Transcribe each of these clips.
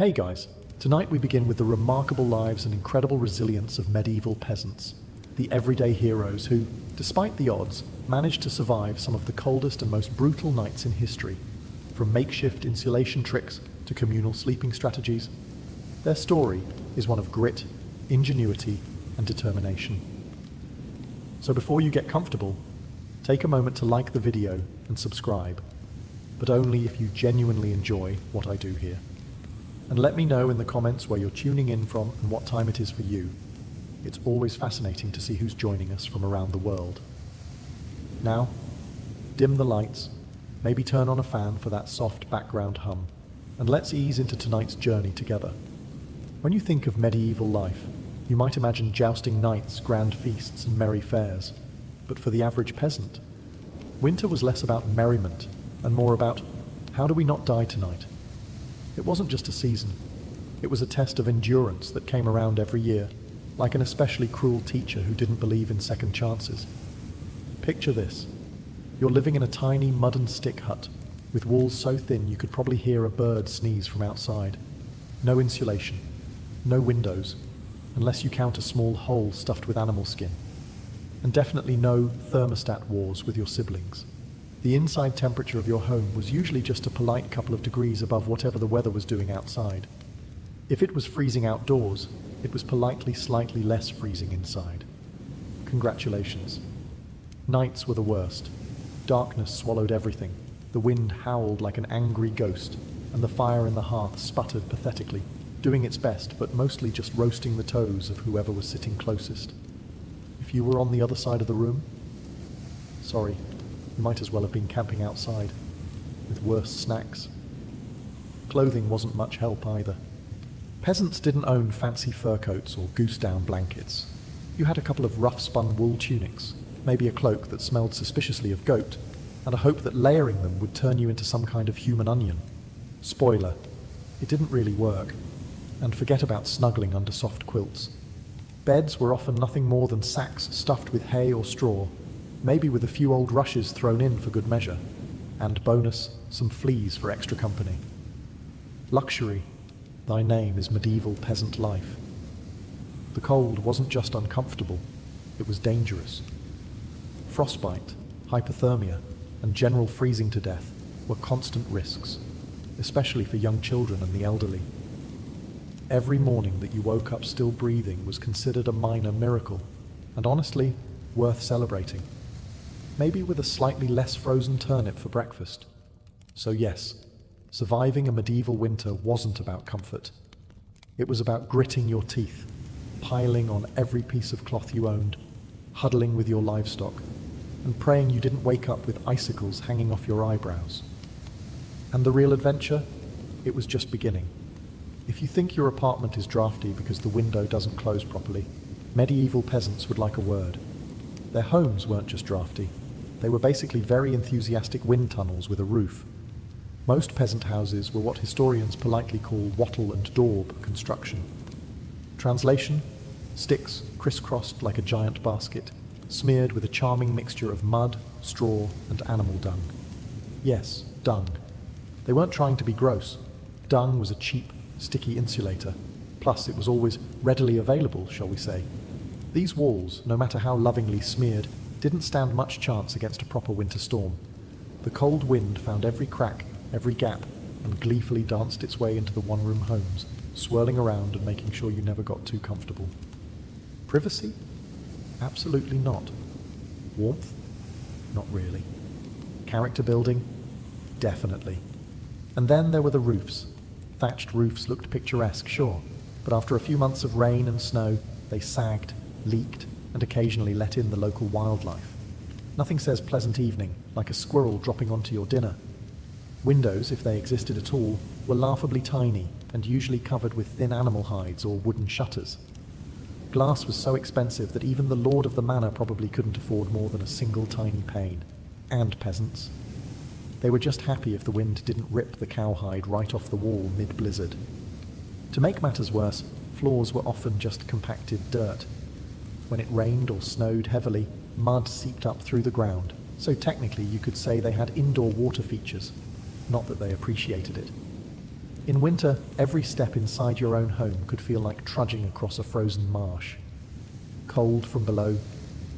Hey guys, tonight we begin with the remarkable lives and incredible resilience of medieval peasants, the everyday heroes who, despite the odds, managed to survive some of the coldest and most brutal nights in history, from makeshift insulation tricks to communal sleeping strategies. Their story is one of grit, ingenuity, and determination. So before you get comfortable, take a moment to like the video and subscribe, but only if you genuinely enjoy what I do here. And let me know in the comments where you're tuning in from and what time it is for you. It's always fascinating to see who's joining us from around the world. Now, dim the lights, maybe turn on a fan for that soft background hum, and let's ease into tonight's journey together. When you think of medieval life, you might imagine jousting knights, grand feasts, and merry fairs. But for the average peasant, winter was less about merriment and more about, how do we not die tonight? It wasn't just a season. It was a test of endurance that came around every year, like an especially cruel teacher who didn't believe in second chances. Picture this. You're living in a tiny mud and stick hut, with walls so thin you could probably hear a bird sneeze from outside. No insulation, no windows, unless you count a small hole stuffed with animal skin. And definitely no thermostat wars with your siblings. The inside temperature of your home was usually just a polite couple of degrees above whatever the weather was doing outside. If it was freezing outdoors, it was politely slightly less freezing inside. Congratulations. Nights were the worst. Darkness swallowed everything. The wind howled like an angry ghost, and the fire in the hearth sputtered pathetically, doing its best but mostly just roasting the toes of whoever was sitting closest. If you were on the other side of the room, sorry. You might as well have been camping outside, with worse snacks. Clothing wasn't much help either. Peasants didn't own fancy fur coats or goose-down blankets. You had a couple of rough-spun wool tunics, maybe a cloak that smelled suspiciously of goat, and a hope that layering them would turn you into some kind of human onion. Spoiler, it didn't really work. And forget about snuggling under soft quilts. Beds were often nothing more than sacks stuffed with hay or straw, maybe with a few old rushes thrown in for good measure, and bonus, some fleas for extra company. Luxury, thy name is medieval peasant life. The cold wasn't just uncomfortable, it was dangerous. Frostbite, hypothermia, and general freezing to death were constant risks, especially for young children and the elderly. Every morning that you woke up still breathing was considered a minor miracle, and honestly, worth celebrating. Maybe with a slightly less frozen turnip for breakfast. So yes, surviving a medieval winter wasn't about comfort. It was about gritting your teeth, piling on every piece of cloth you owned, huddling with your livestock, and praying you didn't wake up with icicles hanging off your eyebrows. And the real adventure? It was just beginning. If you think your apartment is drafty because the window doesn't close properly, medieval peasants would like a word. Their homes weren't just drafty. They were basically very enthusiastic wind tunnels with a roof. Most peasant houses were what historians politely call wattle and daub construction. Translation: sticks crisscrossed like a giant basket, smeared with a charming mixture of mud, straw, and animal dung. Yes, dung. They weren't trying to be gross. Dung was a cheap, sticky insulator. Plus, it was always readily available, shall we say. These walls, no matter how lovingly smeared, didn't stand much chance against a proper winter storm. The cold wind found every crack, every gap, and gleefully danced its way into the one-room homes, swirling around and making sure you never got too comfortable. Privacy? Absolutely not. Warmth? Not really. Character building? Definitely. And then there were the roofs. Thatched roofs looked picturesque, sure, but after a few months of rain and snow, they sagged, leaked, and occasionally let in the local wildlife. Nothing says pleasant evening like a squirrel dropping onto your dinner. Windows, if they existed at all, were laughably tiny and usually covered with thin animal hides or wooden shutters. Glass was so expensive that even the lord of the manor probably couldn't afford more than a single tiny pane. And peasants. They were just happy if the wind didn't rip the cowhide right off the wall mid-blizzard. To make matters worse, floors were often just compacted dirt. When it rained or snowed heavily, mud seeped up through the ground, so technically you could say they had indoor water features, not that they appreciated it. In winter, every step inside your own home could feel like trudging across a frozen marsh. Cold from below,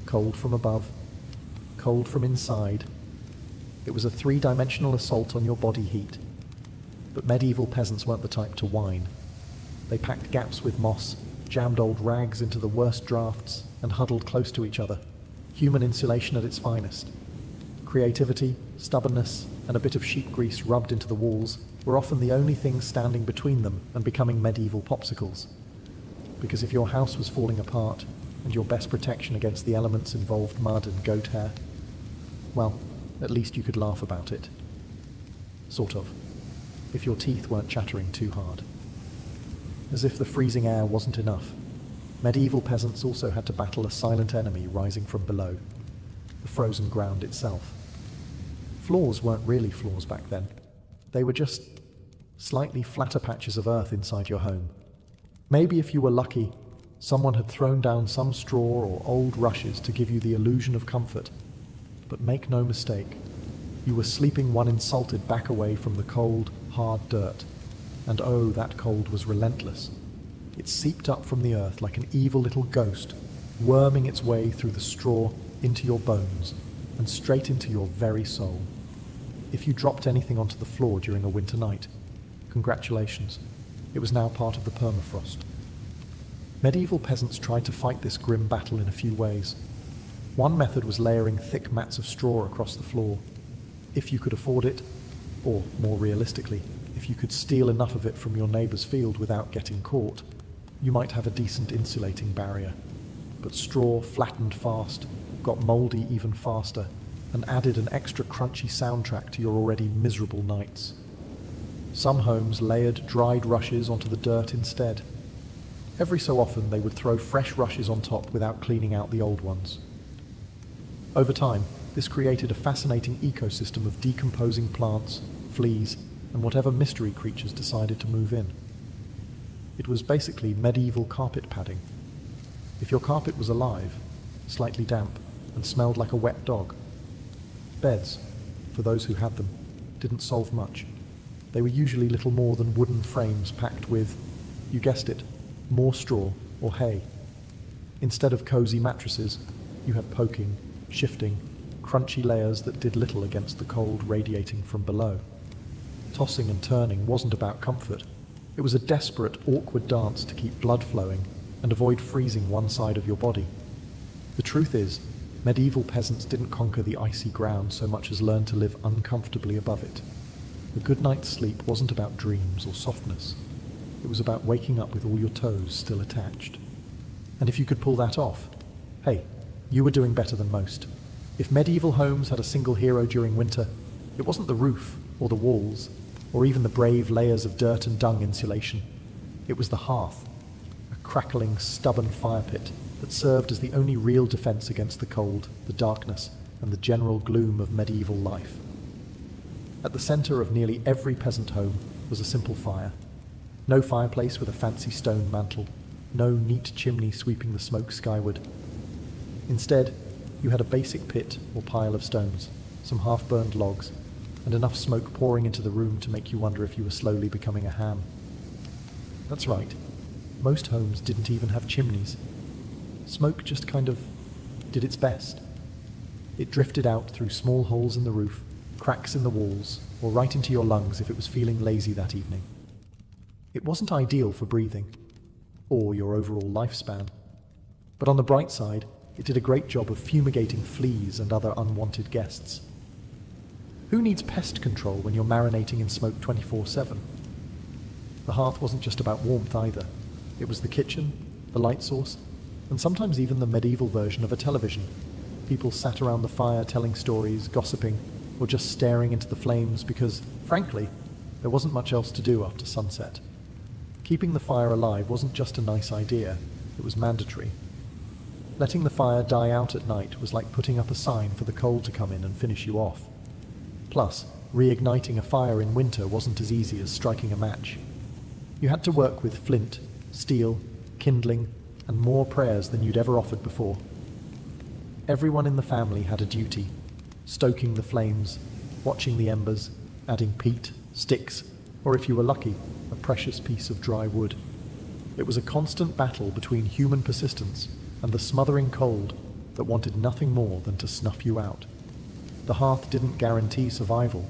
cold from above, cold from inside. It was a three-dimensional assault on your body heat. But medieval peasants weren't the type to whine. They packed gaps with moss, jammed old rags into the worst drafts, and huddled close to each other. Human insulation at its finest. Creativity, stubbornness, and a bit of sheep grease rubbed into the walls were often the only things standing between them and becoming medieval popsicles. Because if your house was falling apart, and your best protection against the elements involved mud and goat hair, well, at least you could laugh about it. Sort of. If your teeth weren't chattering too hard. As if the freezing air wasn't enough, medieval peasants also had to battle a silent enemy rising from below, the frozen ground itself. Floors weren't really floors back then. They were just slightly flatter patches of earth inside your home. Maybe if you were lucky, someone had thrown down some straw or old rushes to give you the illusion of comfort. But make no mistake, you were sleeping one insulted back away from the cold, hard dirt. And oh, that cold was relentless. It seeped up from the earth like an evil little ghost, worming its way through the straw into your bones and straight into your very soul. If you dropped anything onto the floor during a winter night, congratulations, it was now part of the permafrost. Medieval peasants tried to fight this grim battle in a few ways. One method was layering thick mats of straw across the floor. If you could afford it, or more realistically, if you could steal enough of it from your neighbour's field without getting caught, you might have a decent insulating barrier. But straw flattened fast, got mouldy even faster, and added an extra crunchy soundtrack to your already miserable nights. Some homes layered dried rushes onto the dirt instead. Every so often they would throw fresh rushes on top without cleaning out the old ones. Over time, this created a fascinating ecosystem of decomposing plants, fleas, and whatever mystery creatures decided to move in. It was basically medieval carpet padding. If your carpet was alive, slightly damp, and smelled like a wet dog, beds, for those who had them, didn't solve much. They were usually little more than wooden frames packed with, you guessed it, more straw or hay. Instead of cozy mattresses, you had poking, shifting, crunchy layers that did little against the cold radiating from below. Tossing and turning wasn't about comfort. It was a desperate, awkward dance to keep blood flowing and avoid freezing one side of your body. The truth is, medieval peasants didn't conquer the icy ground so much as learn to live uncomfortably above it. A good night's sleep wasn't about dreams or softness. It was about waking up with all your toes still attached. And if you could pull that off, hey, you were doing better than most. If medieval homes had a single hero during winter, it wasn't the roof or the walls, or even the brave layers of dirt and dung insulation. It was the hearth, a crackling, stubborn fire pit that served as the only real defense against the cold, the darkness, and the general gloom of medieval life. At the center of nearly every peasant home was a simple fire. No fireplace with a fancy stone mantel, no neat chimney sweeping the smoke skyward. Instead, you had a basic pit or pile of stones, some half-burned logs, and enough smoke pouring into the room to make you wonder if you were slowly becoming a ham. That's right, most homes didn't even have chimneys. Smoke just kind of did its best. It drifted out through small holes in the roof, cracks in the walls, or right into your lungs if it was feeling lazy that evening. It wasn't ideal for breathing, or your overall lifespan. But on the bright side, it did a great job of fumigating fleas and other unwanted guests. Who needs pest control when you're marinating in smoke 24/7? The hearth wasn't just about warmth either. It was the kitchen, the light source, and sometimes even the medieval version of a television. People sat around the fire telling stories, gossiping, or just staring into the flames because, frankly, there wasn't much else to do after sunset. Keeping the fire alive wasn't just a nice idea, it was mandatory. Letting the fire die out at night was like putting up a sign for the cold to come in and finish you off. Plus, reigniting a fire in winter wasn't as easy as striking a match. You had to work with flint, steel, kindling, and more prayers than you'd ever offered before. Everyone in the family had a duty, stoking the flames, watching the embers, adding peat, sticks, or if you were lucky, a precious piece of dry wood. It was a constant battle between human persistence and the smothering cold that wanted nothing more than to snuff you out. The hearth didn't guarantee survival,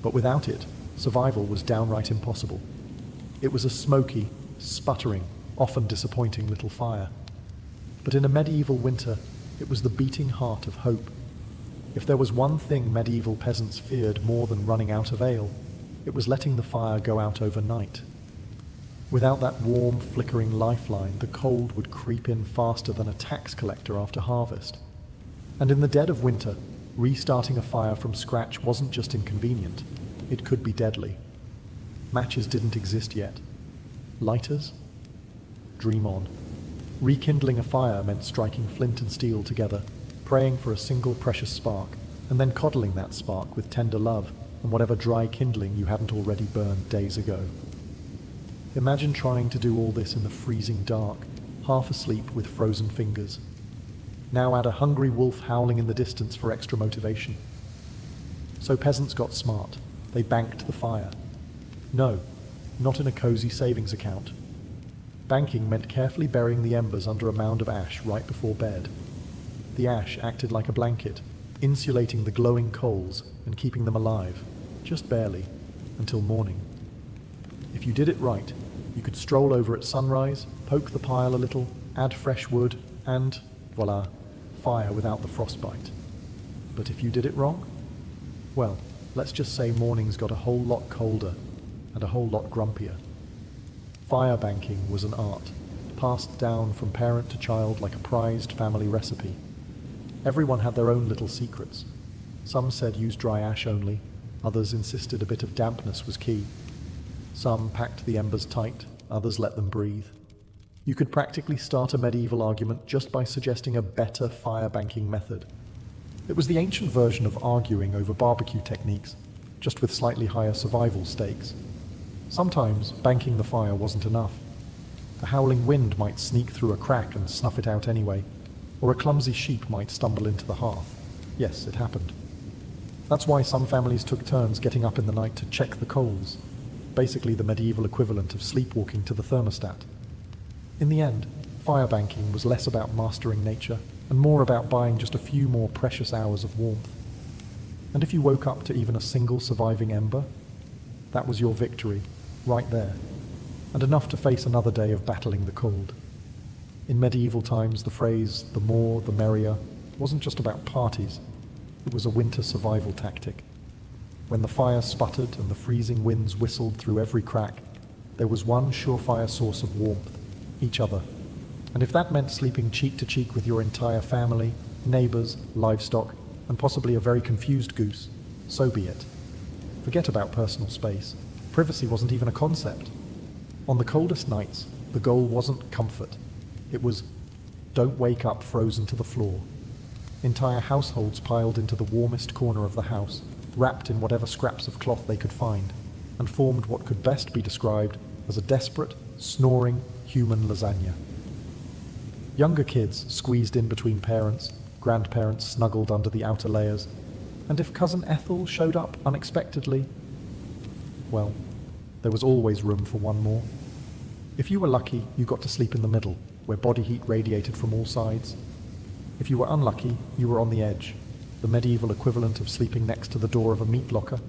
but without it, survival was downright impossible. It was a smoky, sputtering, often disappointing little fire. But in a medieval winter, it was the beating heart of hope. If there was one thing medieval peasants feared more than running out of ale, it was letting the fire go out overnight. Without that warm, flickering lifeline, the cold would creep in faster than a tax collector after harvest. And in the dead of winter, restarting a fire from scratch wasn't just inconvenient, it could be deadly. Matches didn't exist yet. Lighters? Dream on. Rekindling a fire meant striking flint and steel together, praying for a single precious spark, and then coddling that spark with tender love and whatever dry kindling you hadn't already burned days ago. Imagine trying to do all this in the freezing dark, half asleep with frozen fingers. Now add a hungry wolf howling in the distance for extra motivation. So peasants got smart. They banked the fire. No, not in a cozy savings account. Banking meant carefully burying the embers under a mound of ash right before bed. The ash acted like a blanket, insulating the glowing coals and keeping them alive, just barely, until morning. If you did it right, you could stroll over at sunrise, poke the pile a little, add fresh wood, and, voila, fire without the frostbite. But if you did it wrong, well, let's just say mornings got a whole lot colder and a whole lot grumpier. Fire banking was an art, passed down from parent to child like a prized family recipe. Everyone had their own little secrets. Some said use dry ash only, others insisted a bit of dampness was key. Some packed the embers tight, others let them breathe. You could practically start a medieval argument just by suggesting a better fire banking method. It was the ancient version of arguing over barbecue techniques, just with slightly higher survival stakes. Sometimes banking the fire wasn't enough. A howling wind might sneak through a crack and snuff it out anyway, or a clumsy sheep might stumble into the hearth. Yes, it happened. That's why some families took turns getting up in the night to check the coals, basically the medieval equivalent of sleepwalking to the thermostat. In the end, fire banking was less about mastering nature and more about buying just a few more precious hours of warmth. And if you woke up to even a single surviving ember, that was your victory, right there, and enough to face another day of battling the cold. In medieval times, the phrase, "the more, the merrier," wasn't just about parties, it was a winter survival tactic. When the fire sputtered and the freezing winds whistled through every crack, there was one surefire source of warmth, each other. And if that meant sleeping cheek to cheek with your entire family, neighbors, livestock, and possibly a very confused goose, so be it. Forget about personal space. Privacy wasn't even a concept. On the coldest nights, the goal wasn't comfort. It was, don't wake up frozen to the floor. Entire households piled into the warmest corner of the house, wrapped in whatever scraps of cloth they could find, and formed what could best be described as a desperate, snoring human lasagna. Younger kids squeezed in between parents, grandparents snuggled under the outer layers, and if Cousin Ethel showed up unexpectedly, well, there was always room for one more. If you were lucky, you got to sleep in the middle, where body heat radiated from all sides. If you were unlucky, you were on the edge, the medieval equivalent of sleeping next to the door of a meat locker,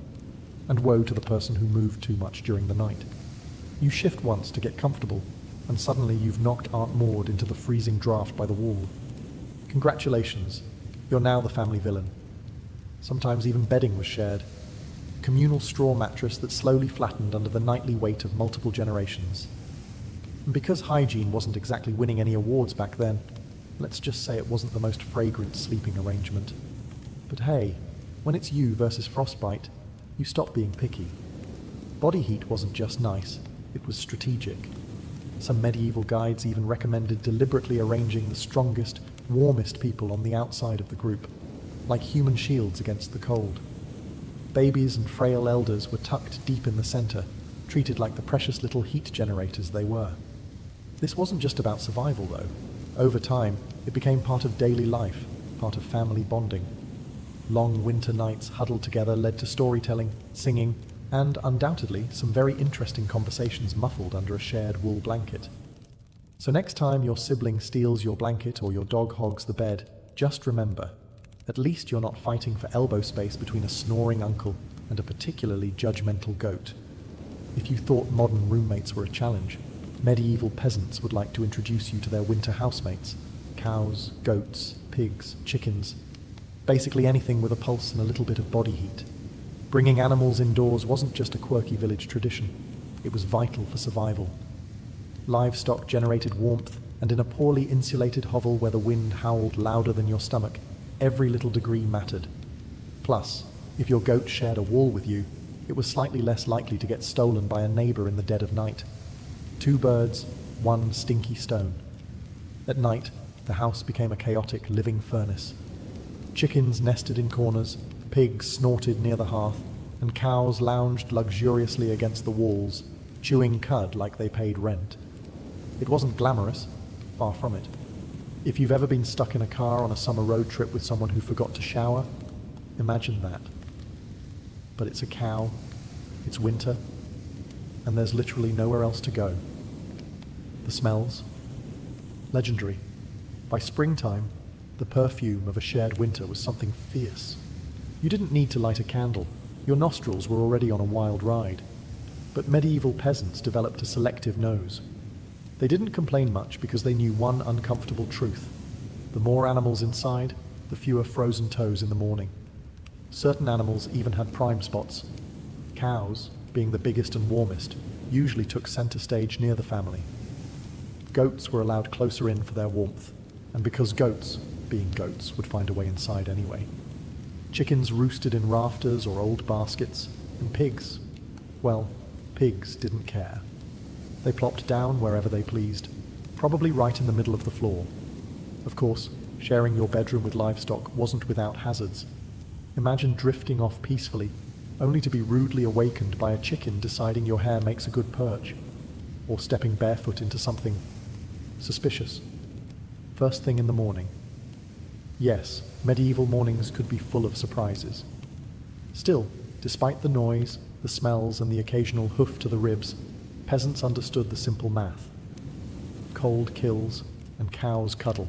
and woe to the person who moved too much during the night. You shift once to get comfortable, and suddenly you've knocked Aunt Maud into the freezing draft by the wall. Congratulations, you're now the family villain. Sometimes even bedding was shared. Communal straw mattress that slowly flattened under the nightly weight of multiple generations. And because hygiene wasn't exactly winning any awards back then, let's just say it wasn't the most fragrant sleeping arrangement. But hey, when it's you versus frostbite, you stop being picky. Body heat wasn't just nice, it was strategic. Some medieval guides even recommended deliberately arranging the strongest, warmest people on the outside of the group, like human shields against the cold. Babies and frail elders were tucked deep in the center, treated like the precious little heat generators they were. This wasn't just about survival, though. Over time, it became part of daily life, part of family bonding. Long winter nights huddled together led to storytelling, singing, and undoubtedly some very interesting conversations muffled under a shared wool blanket. So next time your sibling steals your blanket or your dog hogs the bed, just remember, at least you're not fighting for elbow space between a snoring uncle and a particularly judgmental goat. If you thought modern roommates were a challenge, medieval peasants would like to introduce you to their winter housemates: cows, goats, pigs, chickens, basically anything with a pulse and a little bit of body heat. Bringing animals indoors wasn't just a quirky village tradition, it was vital for survival. Livestock generated warmth, and in a poorly insulated hovel where the wind howled louder than your stomach, every little degree mattered. Plus, if your goat shared a wall with you, it was slightly less likely to get stolen by a neighbor in the dead of night. 2 birds, 1 stinky stone. At night, the house became a chaotic living furnace. Chickens nested in corners, pigs snorted near the hearth, and cows lounged luxuriously against the walls, chewing cud like they paid rent. It wasn't glamorous, far from it. If you've ever been stuck in a car on a summer road trip with someone who forgot to shower, imagine that. But it's a cow, it's winter, and there's literally nowhere else to go. The smells? Legendary. By springtime, the perfume of a shared winter was something fierce. You didn't need to light a candle. Your nostrils were already on a wild ride. But medieval peasants developed a selective nose. They didn't complain much because they knew one uncomfortable truth: the more animals inside, the fewer frozen toes in the morning. Certain animals even had prime spots. Cows, being the biggest and warmest, usually took center stage near the family. Goats were allowed closer in for their warmth, and because goats, being goats, would find a way inside anyway. Chickens roosted in rafters or old baskets, and pigs, well, pigs didn't care. They plopped down wherever they pleased, probably right in the middle of the floor. Of course, sharing your bedroom with livestock wasn't without hazards. Imagine drifting off peacefully, only to be rudely awakened by a chicken deciding your hair makes a good perch, or stepping barefoot into something suspicious. First thing in the morning. Yes, medieval mornings could be full of surprises. Still, despite the noise, the smells, and the occasional hoof to the ribs, peasants understood the simple math. Cold kills, and cows cuddle,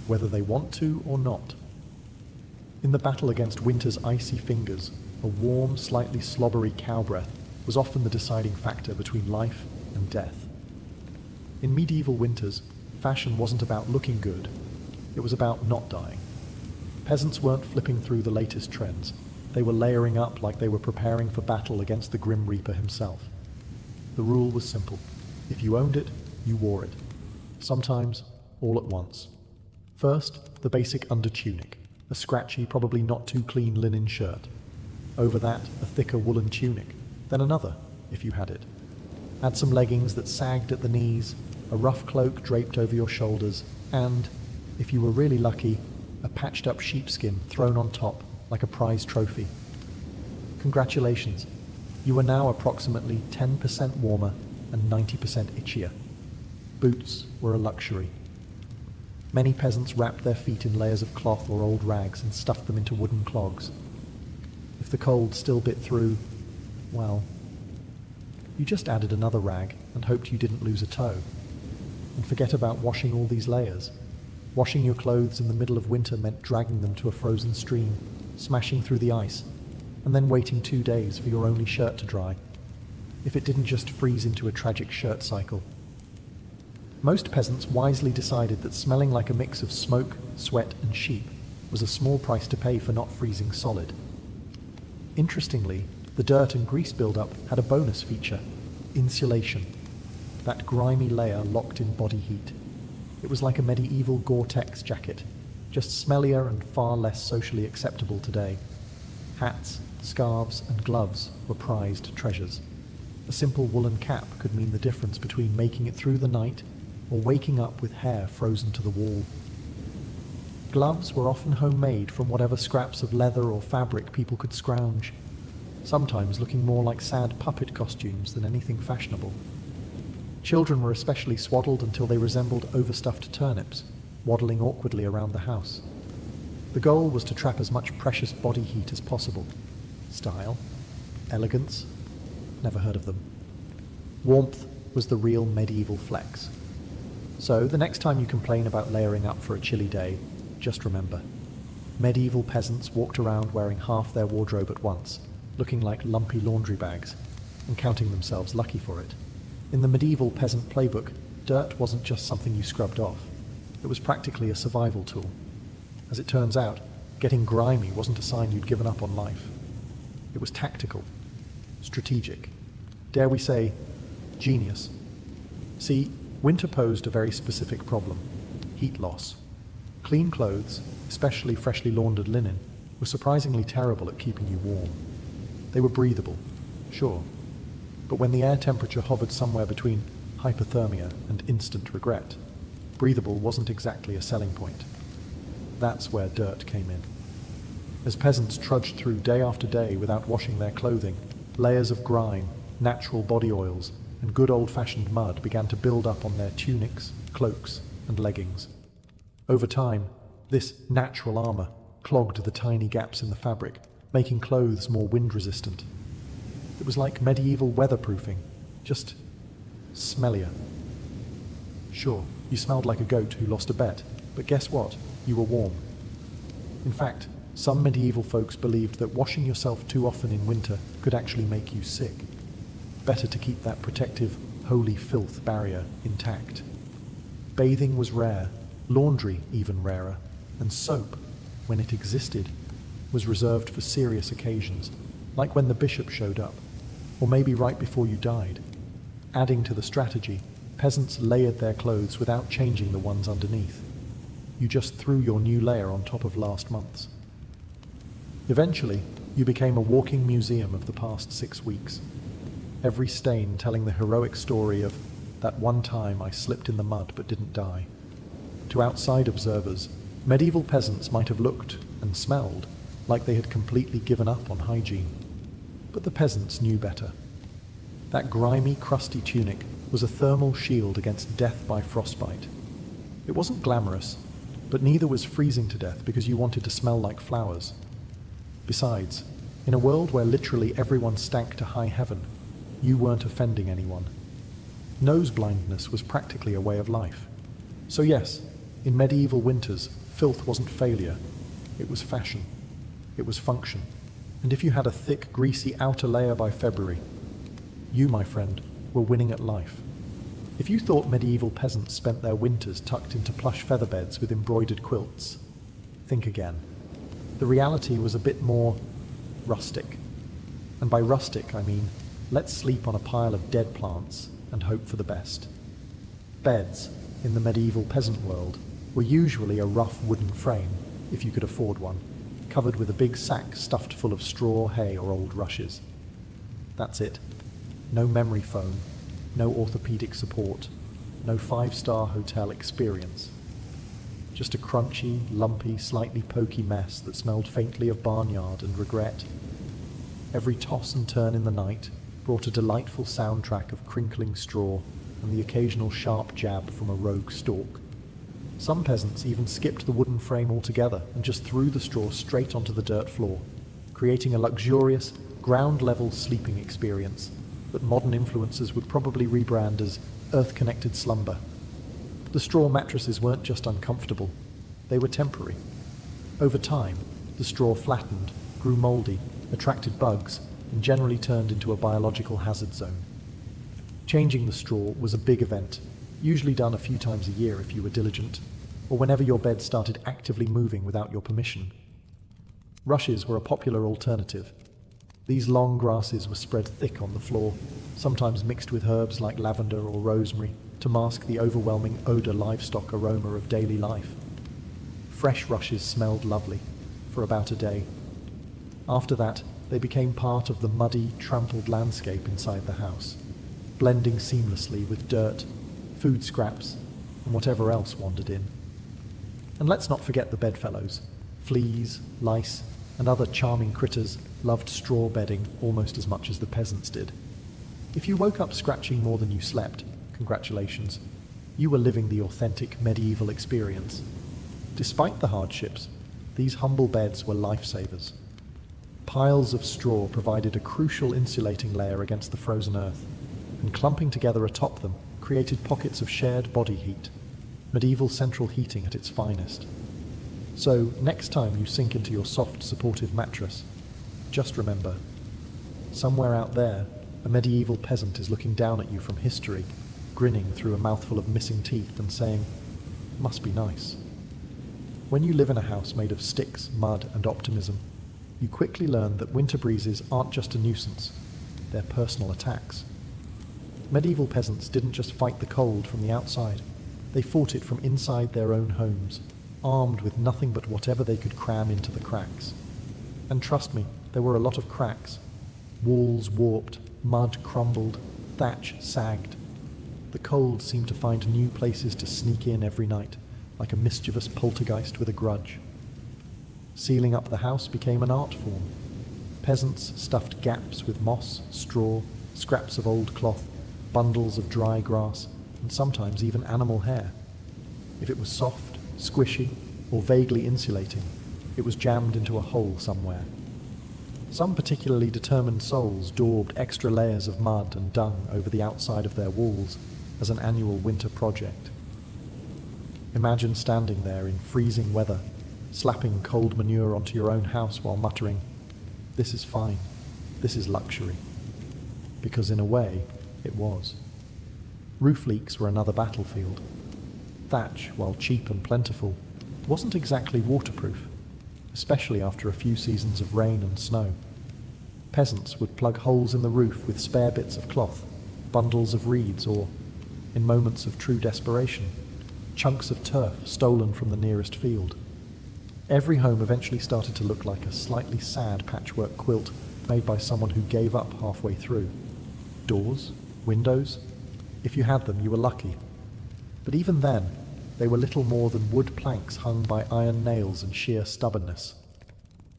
whether they want to or not. In the battle against winter's icy fingers, a warm, slightly slobbery cow breath was often the deciding factor between life and death. In medieval winters, fashion wasn't about looking good, it was about not dying. Peasants weren't flipping through the latest trends. They were layering up like they were preparing for battle against the Grim Reaper himself. The rule was simple. If you owned it, you wore it. Sometimes, all at once. First, the basic undertunic, a scratchy, probably not too clean linen shirt. Over that, a thicker woolen tunic, then another, if you had it. Add some leggings that sagged at the knees, a rough cloak draped over your shoulders, and, if you were really lucky, a patched-up sheepskin thrown on top like a prize trophy. Congratulations, you are now approximately 10% warmer and 90% itchier. Boots were a luxury. Many peasants wrapped their feet in layers of cloth or old rags and stuffed them into wooden clogs. If the cold still bit through, well, you just added another rag and hoped you didn't lose a toe. And forget about washing all these layers. Washing your clothes in the middle of winter meant dragging them to a frozen stream, smashing through the ice, and then waiting 2 days for your only shirt to dry, if it didn't just freeze into a tragic shirt cycle. Most peasants wisely decided that smelling like a mix of smoke, sweat, and sheep was a small price to pay for not freezing solid. Interestingly, the dirt and grease buildup had a bonus feature: insulation. That grimy layer locked in body heat. It was like a medieval Gore-Tex jacket, just smellier and far less socially acceptable today. Hats, scarves, and gloves were prized treasures. A simple woolen cap could mean the difference between making it through the night or waking up with hair frozen to the wall. Gloves were often homemade from whatever scraps of leather or fabric people could scrounge, sometimes looking more like sad puppet costumes than anything fashionable. Children were especially swaddled until they resembled overstuffed turnips, waddling awkwardly around the house. The goal was to trap as much precious body heat as possible. Style? elegance? Never heard of them. Warmth was the real medieval flex. So the next time you complain about layering up for a chilly day, just remember, medieval peasants walked around wearing half their wardrobe at once, looking like lumpy laundry bags, and counting themselves lucky for it. In the medieval peasant playbook, dirt wasn't just something you scrubbed off. It was practically a survival tool. As it turns out, getting grimy wasn't a sign you'd given up on life. It was tactical, strategic, dare we say, genius. See, winter posed a very specific problem: heat loss. Clean clothes, especially freshly laundered linen, were surprisingly terrible at keeping you warm. They were breathable, sure, but when the air temperature hovered somewhere between hypothermia and instant regret, breathable wasn't exactly a selling point. That's where dirt came in. As peasants trudged through day after day without washing their clothing, layers of grime, natural body oils, and good old-fashioned mud began to build up on their tunics, cloaks, and leggings. Over time, this natural armor clogged the tiny gaps in the fabric, making clothes more wind-resistant. It was like medieval weatherproofing, just smellier. Sure, you smelled like a goat who lost a bet, but guess what? You were warm. In fact, some medieval folks believed that washing yourself too often in winter could actually make you sick. Better to keep that protective, holy filth barrier intact. Bathing was rare, laundry even rarer, and soap, when it existed, was reserved for serious occasions, like when the bishop showed up, or maybe right before you died. Adding to the strategy, peasants layered their clothes without changing the ones underneath. You just threw your new layer on top of last month's. Eventually, you became a walking museum of the past 6 weeks. Every stain telling the heroic story of that one time I slipped in the mud but didn't die. To outside observers, medieval peasants might have looked and smelled like they had completely given up on hygiene. But the peasants knew better. That grimy, crusty tunic was a thermal shield against death by frostbite. It wasn't glamorous, but neither was freezing to death because you wanted to smell like flowers. Besides, in a world where literally everyone stank to high heaven, you weren't offending anyone. Nose blindness was practically a way of life. So yes, in medieval winters, filth wasn't failure. It was fashion. It was function. And if you had a thick, greasy outer layer by February, you, my friend, were winning at life. If you thought medieval peasants spent their winters tucked into plush feather beds with embroidered quilts, think again. The reality was a bit more rustic. And by rustic, I mean, let's sleep on a pile of dead plants and hope for the best. Beds, in the medieval peasant world, were usually a rough wooden frame, if you could afford one, covered with a big sack stuffed full of straw, hay, or old rushes. That's it. No memory foam, no orthopedic support, no five-star hotel experience. Just a crunchy, lumpy, slightly pokey mess that smelled faintly of barnyard and regret. Every toss and turn in the night brought a delightful soundtrack of crinkling straw and the occasional sharp jab from a rogue stork. Some peasants even skipped the wooden frame altogether and just threw the straw straight onto the dirt floor, creating a luxurious, ground-level sleeping experience that modern influencers would probably rebrand as earth-connected slumber. The straw mattresses weren't just uncomfortable, they were temporary. Over time, the straw flattened, grew moldy, attracted bugs, and generally turned into a biological hazard zone. Changing the straw was a big event, usually done a few times a year if you were diligent, or whenever your bed started actively moving without your permission. Rushes were a popular alternative. These long grasses were spread thick on the floor, sometimes mixed with herbs like lavender or rosemary to mask the overwhelming odor livestock aroma of daily life. Fresh rushes smelled lovely for about a day. After that, they became part of the muddy, trampled landscape inside the house, blending seamlessly with dirt, food scraps, and whatever else wandered in. And let's not forget the bedfellows. Fleas, lice, and other charming critters loved straw bedding almost as much as the peasants did. If you woke up scratching more than you slept, congratulations. You were living the authentic medieval experience. Despite the hardships, these humble beds were lifesavers. Piles of straw provided a crucial insulating layer against the frozen earth, and clumping together atop them created pockets of shared body heat, medieval central heating at its finest. So, next time you sink into your soft, supportive mattress, just remember, somewhere out there, a medieval peasant is looking down at you from history, grinning through a mouthful of missing teeth and saying, "Must be nice." When you live in a house made of sticks, mud, and optimism, you quickly learn that winter breezes aren't just a nuisance, they're personal attacks. Medieval peasants didn't just fight the cold from the outside, they fought it from inside their own homes, armed with nothing but whatever they could cram into the cracks. And trust me, there were a lot of cracks. Walls warped, mud crumbled, thatch sagged. The cold seemed to find new places to sneak in every night, like a mischievous poltergeist with a grudge. Sealing up the house became an art form. Peasants stuffed gaps with moss, straw, scraps of old cloth, bundles of dry grass, and sometimes even animal hair. If it was soft, squishy, or vaguely insulating, it was jammed into a hole somewhere. Some particularly determined souls daubed extra layers of mud and dung over the outside of their walls as an annual winter project. Imagine standing there in freezing weather, slapping cold manure onto your own house while muttering, "This is fine, this is luxury." Because in a way, it was. Roof leaks were another battlefield. Thatch, while cheap and plentiful, wasn't exactly waterproof, especially after a few seasons of rain and snow. Peasants would plug holes in the roof with spare bits of cloth, bundles of reeds, or, in moments of true desperation, chunks of turf stolen from the nearest field. Every home eventually started to look like a slightly sad patchwork quilt made by someone who gave up halfway through. Doors, windows, if you had them, you were lucky. But even then, they were little more than wood planks hung by iron nails and sheer stubbornness.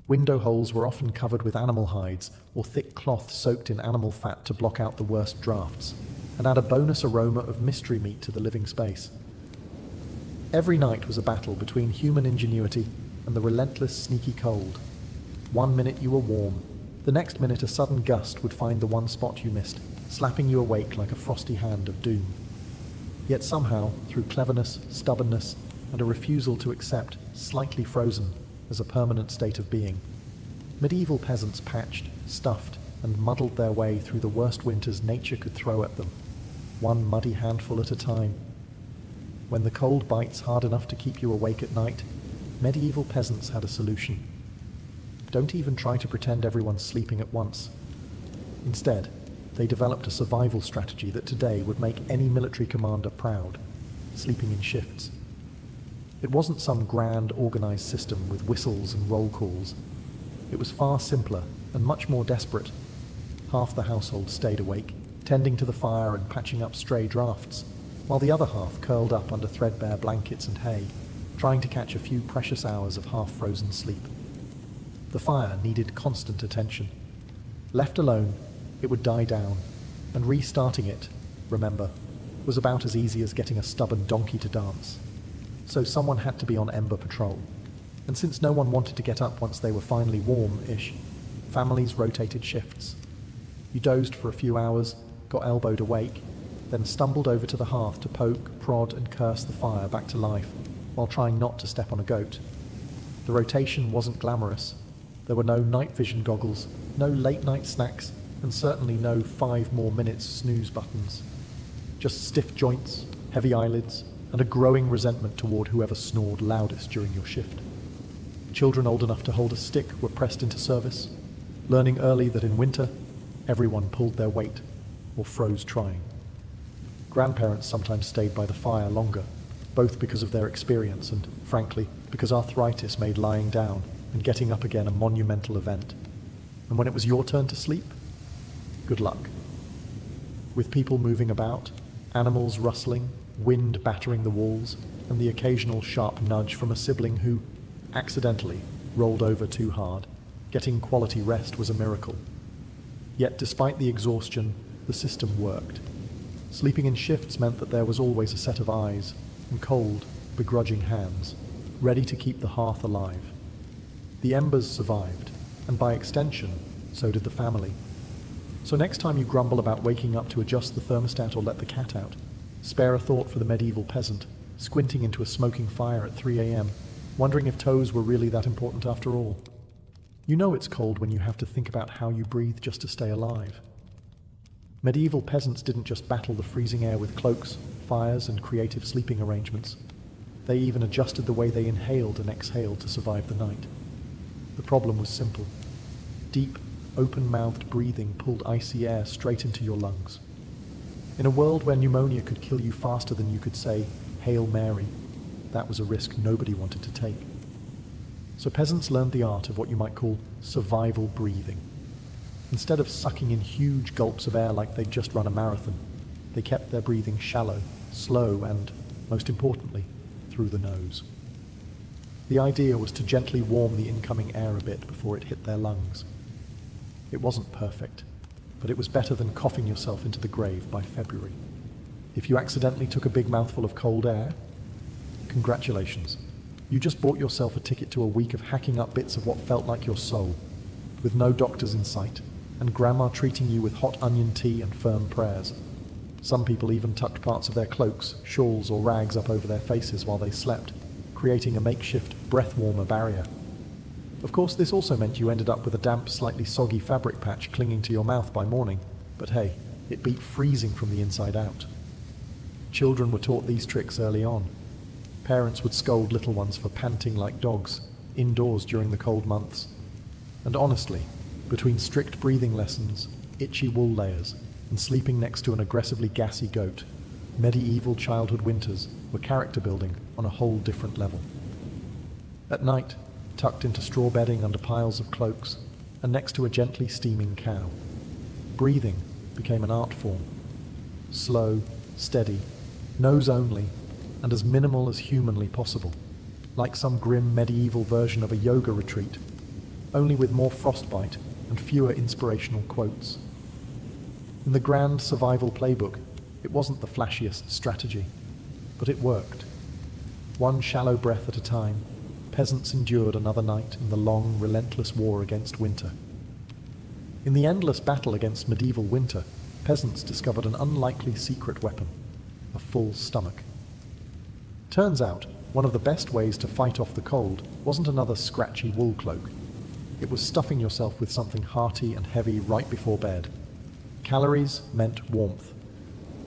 Window holes were often covered with animal hides or thick cloth soaked in animal fat to block out the worst drafts, and add a bonus aroma of mystery meat to the living space. Every night was a battle between human ingenuity and the relentless, sneaky cold. One minute you were warm, the next minute a sudden gust would find the one spot you missed, slapping you awake like a frosty hand of doom. Yet somehow, through cleverness, stubbornness, and a refusal to accept slightly frozen as a permanent state of being, medieval peasants patched, stuffed, and muddled their way through the worst winters nature could throw at them, one muddy handful at a time. When the cold bites hard enough to keep you awake at night, medieval peasants had a solution. Don't even try to pretend everyone's sleeping at once. Instead, they developed a survival strategy that today would make any military commander proud: sleeping in shifts. It wasn't some grand, organized system with whistles and roll calls. It was far simpler and much more desperate. Half the household stayed awake, tending to the fire and patching up stray drafts, while the other half curled up under threadbare blankets and hay, trying to catch a few precious hours of half-frozen sleep. The fire needed constant attention. Left alone, it would die down, and restarting it, remember, was about as easy as getting a stubborn donkey to dance. So someone had to be on ember patrol, and since no one wanted to get up once they were finally warm-ish, families rotated shifts. You dozed for a few hours, got elbowed awake, then stumbled over to the hearth to poke, prod, and curse the fire back to life, while trying not to step on a goat. The rotation wasn't glamorous. There were no night vision goggles, no late-night snacks, and certainly no 5 more minutes snooze buttons. Just stiff joints, heavy eyelids, and a growing resentment toward whoever snored loudest during your shift. Children old enough to hold a stick were pressed into service, learning early that in winter, everyone pulled their weight, or froze trying. Grandparents sometimes stayed by the fire longer, both because of their experience and, frankly, because arthritis made lying down and getting up again a monumental event. And when it was your turn to sleep, good luck. With people moving about, animals rustling, wind battering the walls, and the occasional sharp nudge from a sibling who, accidentally, rolled over too hard, getting quality rest was a miracle. Yet despite the exhaustion, the system worked. Sleeping in shifts meant that there was always a set of eyes, and cold, begrudging hands, ready to keep the hearth alive. The embers survived, and by extension, so did the family. So next time you grumble about waking up to adjust the thermostat or let the cat out, spare a thought for the medieval peasant, squinting into a smoking fire at 3 a.m., wondering if toes were really that important after all. You know it's cold when you have to think about how you breathe just to stay alive. Medieval peasants didn't just battle the freezing air with cloaks, fires, and creative sleeping arrangements. They even adjusted the way they inhaled and exhaled to survive the night. The problem was simple. Deep, open-mouthed breathing pulled icy air straight into your lungs. In a world where pneumonia could kill you faster than you could say, "Hail Mary," that was a risk nobody wanted to take. So peasants learned the art of what you might call survival breathing. Instead of sucking in huge gulps of air like they'd just run a marathon, they kept their breathing shallow, slow, and, most importantly, through the nose. The idea was to gently warm the incoming air a bit before it hit their lungs. It wasn't perfect, but it was better than coughing yourself into the grave by February. If you accidentally took a big mouthful of cold air, congratulations. You just bought yourself a ticket to a week of hacking up bits of what felt like your soul, with no doctors in sight, and grandma treating you with hot onion tea and firm prayers. Some people even tucked parts of their cloaks, shawls, or rags up over their faces while they slept, creating a makeshift breath-warmer barrier. Of course, this also meant you ended up with a damp, slightly soggy fabric patch clinging to your mouth by morning, but hey, it beat freezing from the inside out. Children were taught these tricks early on. Parents would scold little ones for panting like dogs, indoors during the cold months. And honestly, between strict breathing lessons, itchy wool layers, and sleeping next to an aggressively gassy goat, medieval childhood winters were character building on a whole different level. At night, tucked into straw bedding under piles of cloaks, and next to a gently steaming cow, breathing became an art form. Slow, steady, nose only, and as minimal as humanly possible, like some grim medieval version of a yoga retreat, only with more frostbite and fewer inspirational quotes. In the grand survival playbook, it wasn't the flashiest strategy, but it worked. One shallow breath at a time, peasants endured another night in the long, relentless war against winter. In the endless battle against medieval winter, peasants discovered an unlikely secret weapon: a full stomach. Turns out, one of the best ways to fight off the cold wasn't another scratchy wool cloak. It was stuffing yourself with something hearty and heavy right before bed. Calories meant warmth.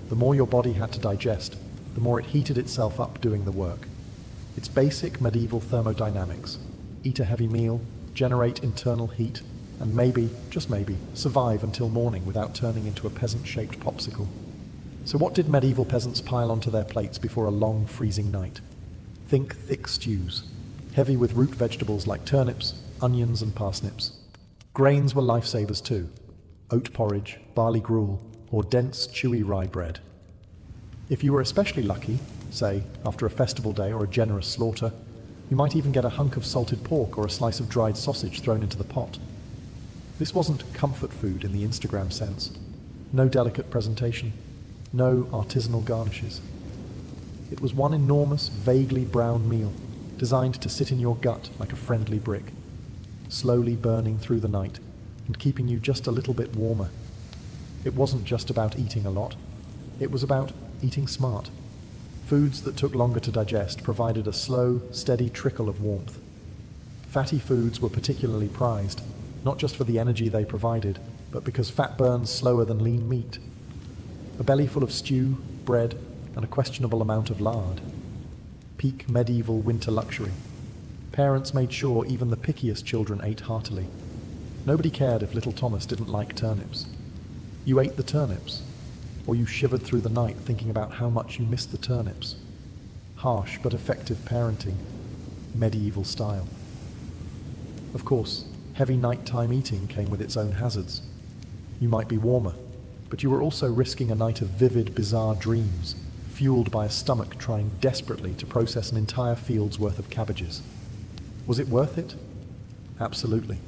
The more your body had to digest, the more it heated itself up doing the work. It's basic medieval thermodynamics. Eat a heavy meal, generate internal heat, and maybe, just maybe, survive until morning without turning into a peasant-shaped popsicle. So what did medieval peasants pile onto their plates before a long, freezing night? Think thick stews, heavy with root vegetables like turnips, onions, and parsnips. Grains were lifesavers too: oat porridge, barley gruel, or dense, chewy rye bread. If you were especially lucky, say, after a festival day or a generous slaughter, you might even get a hunk of salted pork or a slice of dried sausage thrown into the pot. This wasn't comfort food in the Instagram sense. No delicate presentation, no artisanal garnishes. It was one enormous, vaguely brown meal, designed to sit in your gut like a friendly brick, slowly burning through the night and keeping you just a little bit warmer. It wasn't just about eating a lot. It was about eating smart. Foods that took longer to digest provided a slow, steady trickle of warmth. Fatty foods were particularly prized, not just for the energy they provided, but because fat burns slower than lean meat. A belly full of stew, bread, and a questionable amount of lard. Peak medieval winter luxury. Parents made sure even the pickiest children ate heartily. Nobody cared if little Thomas didn't like turnips. You ate the turnips, or you shivered through the night thinking about how much you missed the turnips. Harsh but effective parenting, medieval style. Of course, heavy nighttime eating came with its own hazards. You might be warmer, but you were also risking a night of vivid, bizarre dreams, fueled by a stomach trying desperately to process an entire field's worth of cabbages. Was it worth it? Absolutely.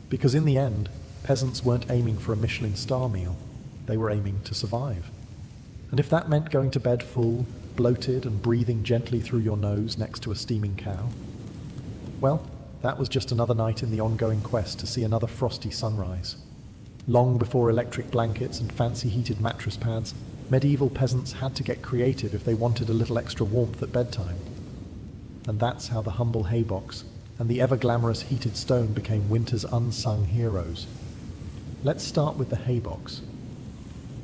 Because in the end, peasants weren't aiming for a Michelin star meal. They were aiming to survive. And if that meant going to bed full, bloated, and breathing gently through your nose next to a steaming cow, well, that was just another night in the ongoing quest to see another frosty sunrise. Long before electric blankets and fancy heated mattress pads, medieval peasants had to get creative if they wanted a little extra warmth at bedtime. And that's how the humble haybox and the ever-glamorous heated stone became winter's unsung heroes. Let's start with the haybox.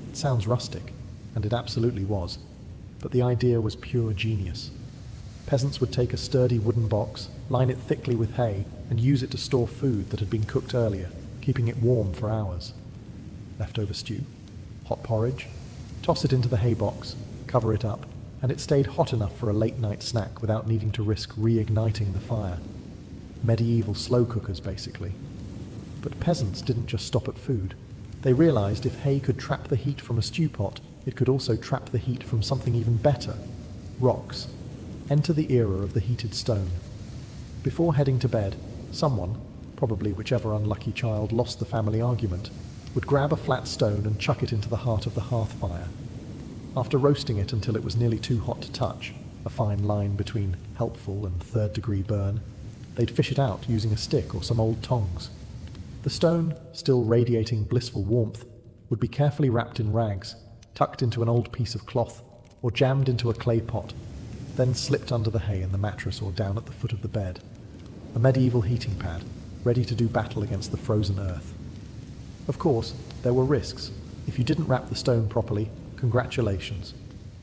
It sounds rustic, and it absolutely was, but the idea was pure genius. Peasants would take a sturdy wooden box, line it thickly with hay, and use it to store food that had been cooked earlier, keeping it warm for hours. Leftover stew, hot porridge, toss it into the haybox, cover it up, and it stayed hot enough for a late-night snack without needing to risk reigniting the fire. Medieval slow cookers, basically. But peasants didn't just stop at food. They realized if hay could trap the heat from a stew pot, it could also trap the heat from something even better: rocks. Enter the era of the heated stone. Before heading to bed, someone, probably whichever unlucky child lost the family argument, would grab a flat stone and chuck it into the heart of the hearth fire. After roasting it until it was nearly too hot to touch, a fine line between helpful and third-degree burn, they'd fish it out using a stick or some old tongs. The stone, still radiating blissful warmth, would be carefully wrapped in rags, tucked into an old piece of cloth, or jammed into a clay pot, then slipped under the hay in the mattress or down at the foot of the bed. A medieval heating pad, ready to do battle against the frozen earth. Of course, there were risks. If you didn't wrap the stone properly, congratulations.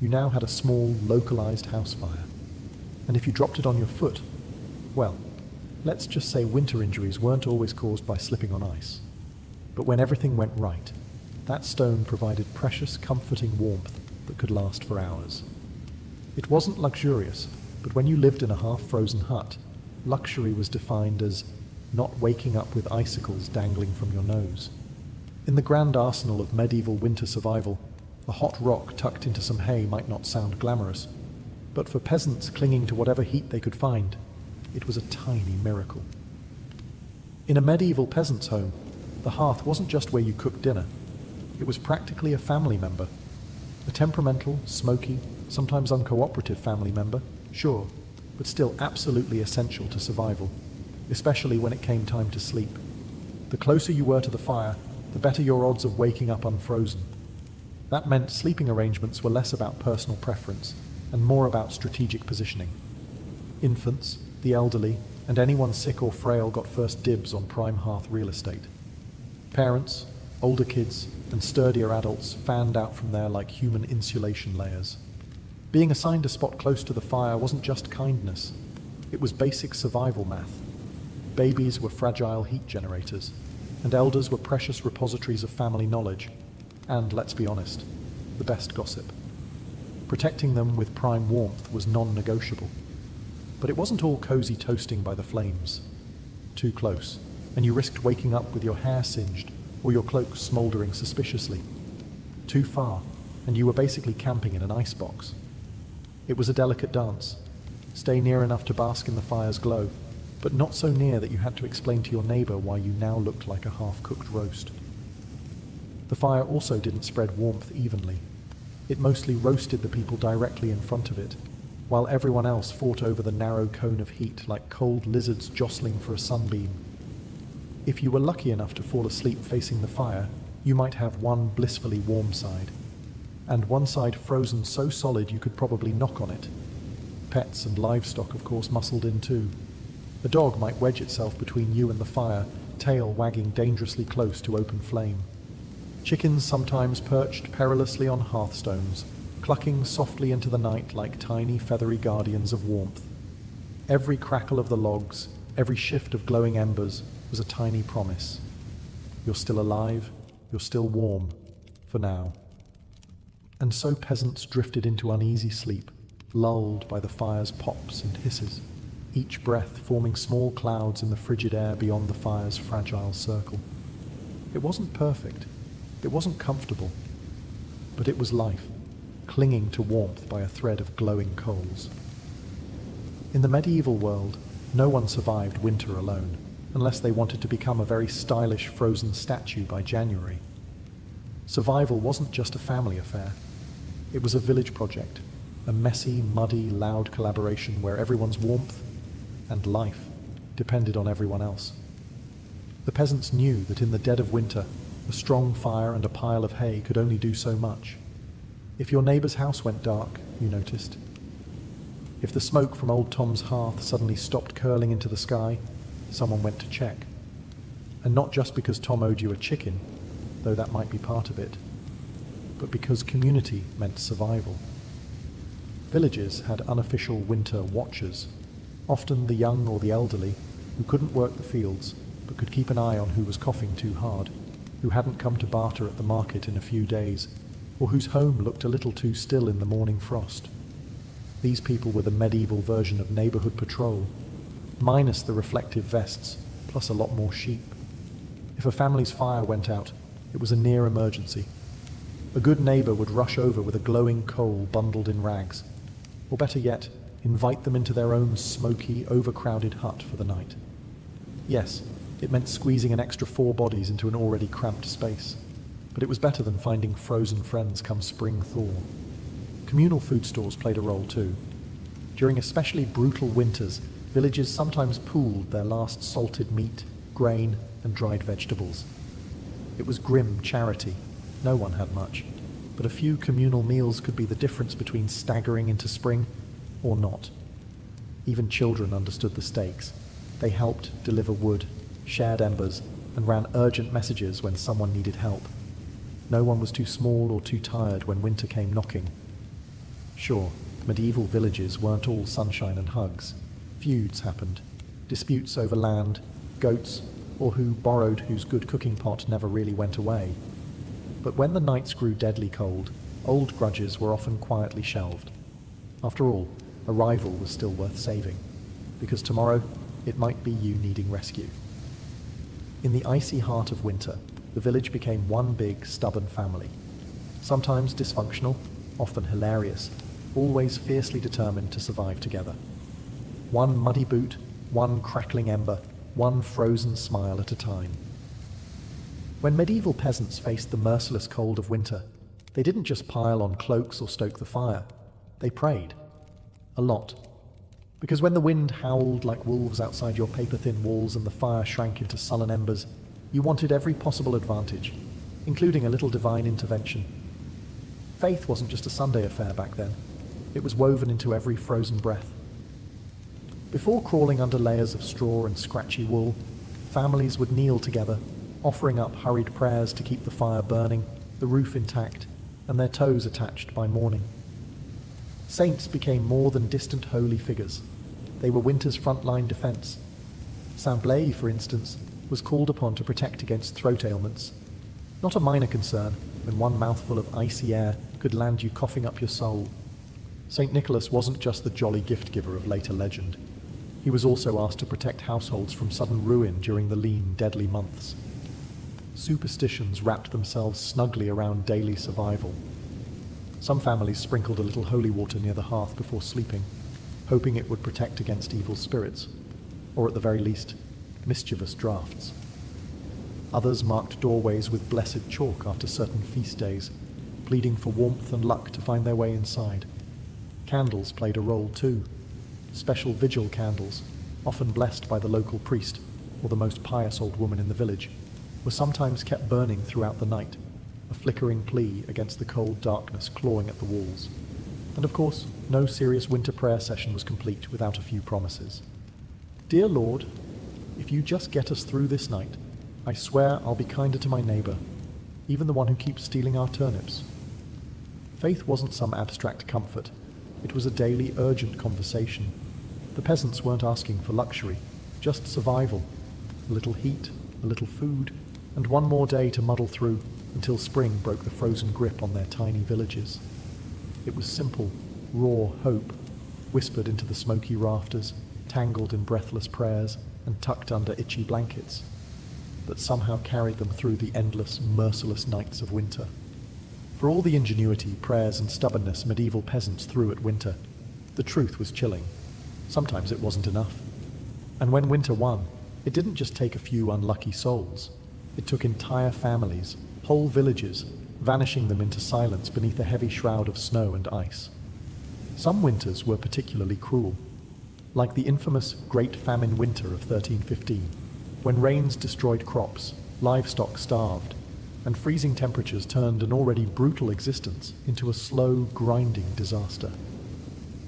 You now had a small, localized house fire. And if you dropped it on your foot, well, let's just say winter injuries weren't always caused by slipping on ice. But when everything went right, that stone provided precious, comforting warmth that could last for hours. It wasn't luxurious, but when you lived in a half-frozen hut, luxury was defined as not waking up with icicles dangling from your nose. In the grand arsenal of medieval winter survival, a hot rock tucked into some hay might not sound glamorous, but for peasants clinging to whatever heat they could find, it was a tiny miracle. In a medieval peasant's home, the hearth wasn't just where you cooked dinner. It was practically a family member. A temperamental, smoky, sometimes uncooperative family member, sure, but still absolutely essential to survival, especially when it came time to sleep. The closer you were to the fire, the better your odds of waking up unfrozen. That meant sleeping arrangements were less about personal preference and more about strategic positioning. Infants, the elderly, and anyone sick or frail got first dibs on prime hearth real estate. Parents, older kids, and sturdier adults fanned out from there like human insulation layers. Being assigned a spot close to the fire wasn't just kindness, it was basic survival math. Babies were fragile heat generators, and elders were precious repositories of family knowledge, and, let's be honest, the best gossip. Protecting them with prime warmth was non-negotiable. But it wasn't all cozy toasting by the flames. Too close, and you risked waking up with your hair singed or your cloak smouldering suspiciously. Too far, and you were basically camping in an icebox. It was a delicate dance. Stay near enough to bask in the fire's glow, but not so near that you had to explain to your neighbor why you now looked like a half-cooked roast. The fire also didn't spread warmth evenly. It mostly roasted the people directly in front of it, while everyone else fought over the narrow cone of heat like cold lizards jostling for a sunbeam. If you were lucky enough to fall asleep facing the fire, you might have one blissfully warm side, and one side frozen so solid you could probably knock on it. Pets and livestock, of course, muscled in too. A dog might wedge itself between you and the fire, tail wagging dangerously close to open flame. Chickens sometimes perched perilously on hearthstones, clucking softly into the night like tiny feathery guardians of warmth. Every crackle of the logs, every shift of glowing embers was a tiny promise. You're still alive, you're still warm, for now. And so peasants drifted into uneasy sleep, lulled by the fire's pops and hisses, each breath forming small clouds in the frigid air beyond the fire's fragile circle. It wasn't perfect, it wasn't comfortable, but it was life, clinging to warmth by a thread of glowing coals. In the medieval world, no one survived winter alone, unless they wanted to become a very stylish frozen statue by January. Survival wasn't just a family affair. It was a village project, a messy, muddy, loud collaboration where everyone's warmth and life depended on everyone else. The peasants knew that in the dead of winter, a strong fire and a pile of hay could only do so much. If your neighbour's house went dark, you noticed. If the smoke from old Tom's hearth suddenly stopped curling into the sky, someone went to check. And not just because Tom owed you a chicken, though that might be part of it, but because community meant survival. Villages had unofficial winter watchers, often the young or the elderly, who couldn't work the fields, but could keep an eye on who was coughing too hard, who hadn't come to barter at the market in a few days, or whose home looked a little too still in the morning frost. These people were the medieval version of neighbourhood patrol, minus the reflective vests, plus a lot more sheep. If a family's fire went out, it was a near emergency. A good neighbour would rush over with a glowing coal bundled in rags, or better yet, invite them into their own smoky, overcrowded hut for the night. Yes, it meant squeezing an extra 4 bodies into an already cramped space, but it was better than finding frozen friends come spring thaw. Communal food stores played a role too. During especially brutal winters, villages sometimes pooled their last salted meat, grain, and dried vegetables. It was grim charity. No one had much, but a few communal meals could be the difference between staggering into spring or not. Even children understood the stakes. They helped deliver wood, shared embers, and ran urgent messages when someone needed help. No one was too small or too tired when winter came knocking. Sure, medieval villages weren't all sunshine and hugs. Feuds happened, disputes over land, goats, or who borrowed whose good cooking pot never really went away. But when the nights grew deadly cold, old grudges were often quietly shelved. After all, a rival was still worth saving, because tomorrow it might be you needing rescue. In the icy heart of winter, the village became one big, stubborn family. Sometimes dysfunctional, often hilarious, always fiercely determined to survive together. One muddy boot, one crackling ember, one frozen smile at a time. When medieval peasants faced the merciless cold of winter, they didn't just pile on cloaks or stoke the fire. They prayed. A lot. Because when the wind howled like wolves outside your paper-thin walls and the fire shrank into sullen embers, you wanted every possible advantage, including a little divine intervention. Faith wasn't just a Sunday affair back then. It was woven into every frozen breath. Before crawling under layers of straw and scratchy wool, families would kneel together, offering up hurried prayers to keep the fire burning, the roof intact, and their toes attached by morning. Saints became more than distant holy figures. They were winter's frontline defense. Saint Blaise, for instance, was called upon to protect against throat ailments. Not a minor concern when one mouthful of icy air could land you coughing up your soul. St. Nicholas wasn't just the jolly gift-giver of later legend. He was also asked to protect households from sudden ruin during the lean, deadly months. Superstitions wrapped themselves snugly around daily survival. Some families sprinkled a little holy water near the hearth before sleeping, hoping it would protect against evil spirits, or at the very least, mischievous drafts. Others marked doorways with blessed chalk after certain feast days, pleading for warmth and luck to find their way inside. Candles played a role too. Special vigil candles, often blessed by the local priest or the most pious old woman in the village, were sometimes kept burning throughout the night, a flickering plea against the cold darkness clawing at the walls. And of course, no serious winter prayer session was complete without a few promises. Dear Lord, if you just get us through this night, I swear I'll be kinder to my neighbour, even the one who keeps stealing our turnips. Faith wasn't some abstract comfort. It was a daily, urgent conversation. The peasants weren't asking for luxury, just survival. A little heat, a little food, and one more day to muddle through until spring broke the frozen grip on their tiny villages. It was simple, raw hope, whispered into the smoky rafters, tangled in breathless prayers, and tucked under itchy blankets, that somehow carried them through the endless, merciless nights of winter. For all the ingenuity, prayers, and stubbornness medieval peasants threw at winter, the truth was chilling. Sometimes it wasn't enough. And when winter won, it didn't just take a few unlucky souls. It took entire families, whole villages, vanishing them into silence beneath a heavy shroud of snow and ice. Some winters were particularly cruel. like the infamous Great Famine Winter of 1315, when rains destroyed crops, livestock starved, and freezing temperatures turned an already brutal existence into a slow, grinding disaster.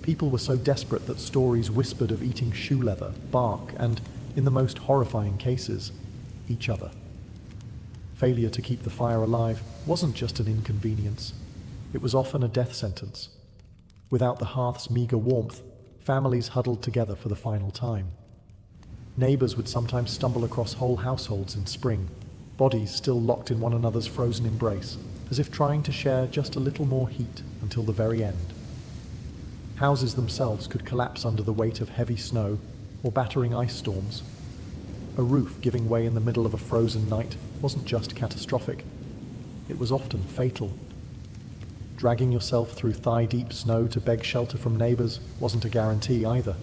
People were so desperate that stories whispered of eating shoe leather, bark, and, in the most horrifying cases, each other. Failure to keep the fire alive wasn't just an inconvenience, it was often a death sentence. Without the hearth's meager warmth, families huddled together for the final time. Neighbors would sometimes stumble across whole households in spring, bodies still locked in one another's frozen embrace, as if trying to share just a little more heat until the very end. Houses themselves could collapse under the weight of heavy snow or battering ice storms. A roof giving way in the middle of a frozen night wasn't just catastrophic, it was often fatal. Dragging yourself through thigh-deep snow to beg shelter from neighbors wasn't a guarantee either,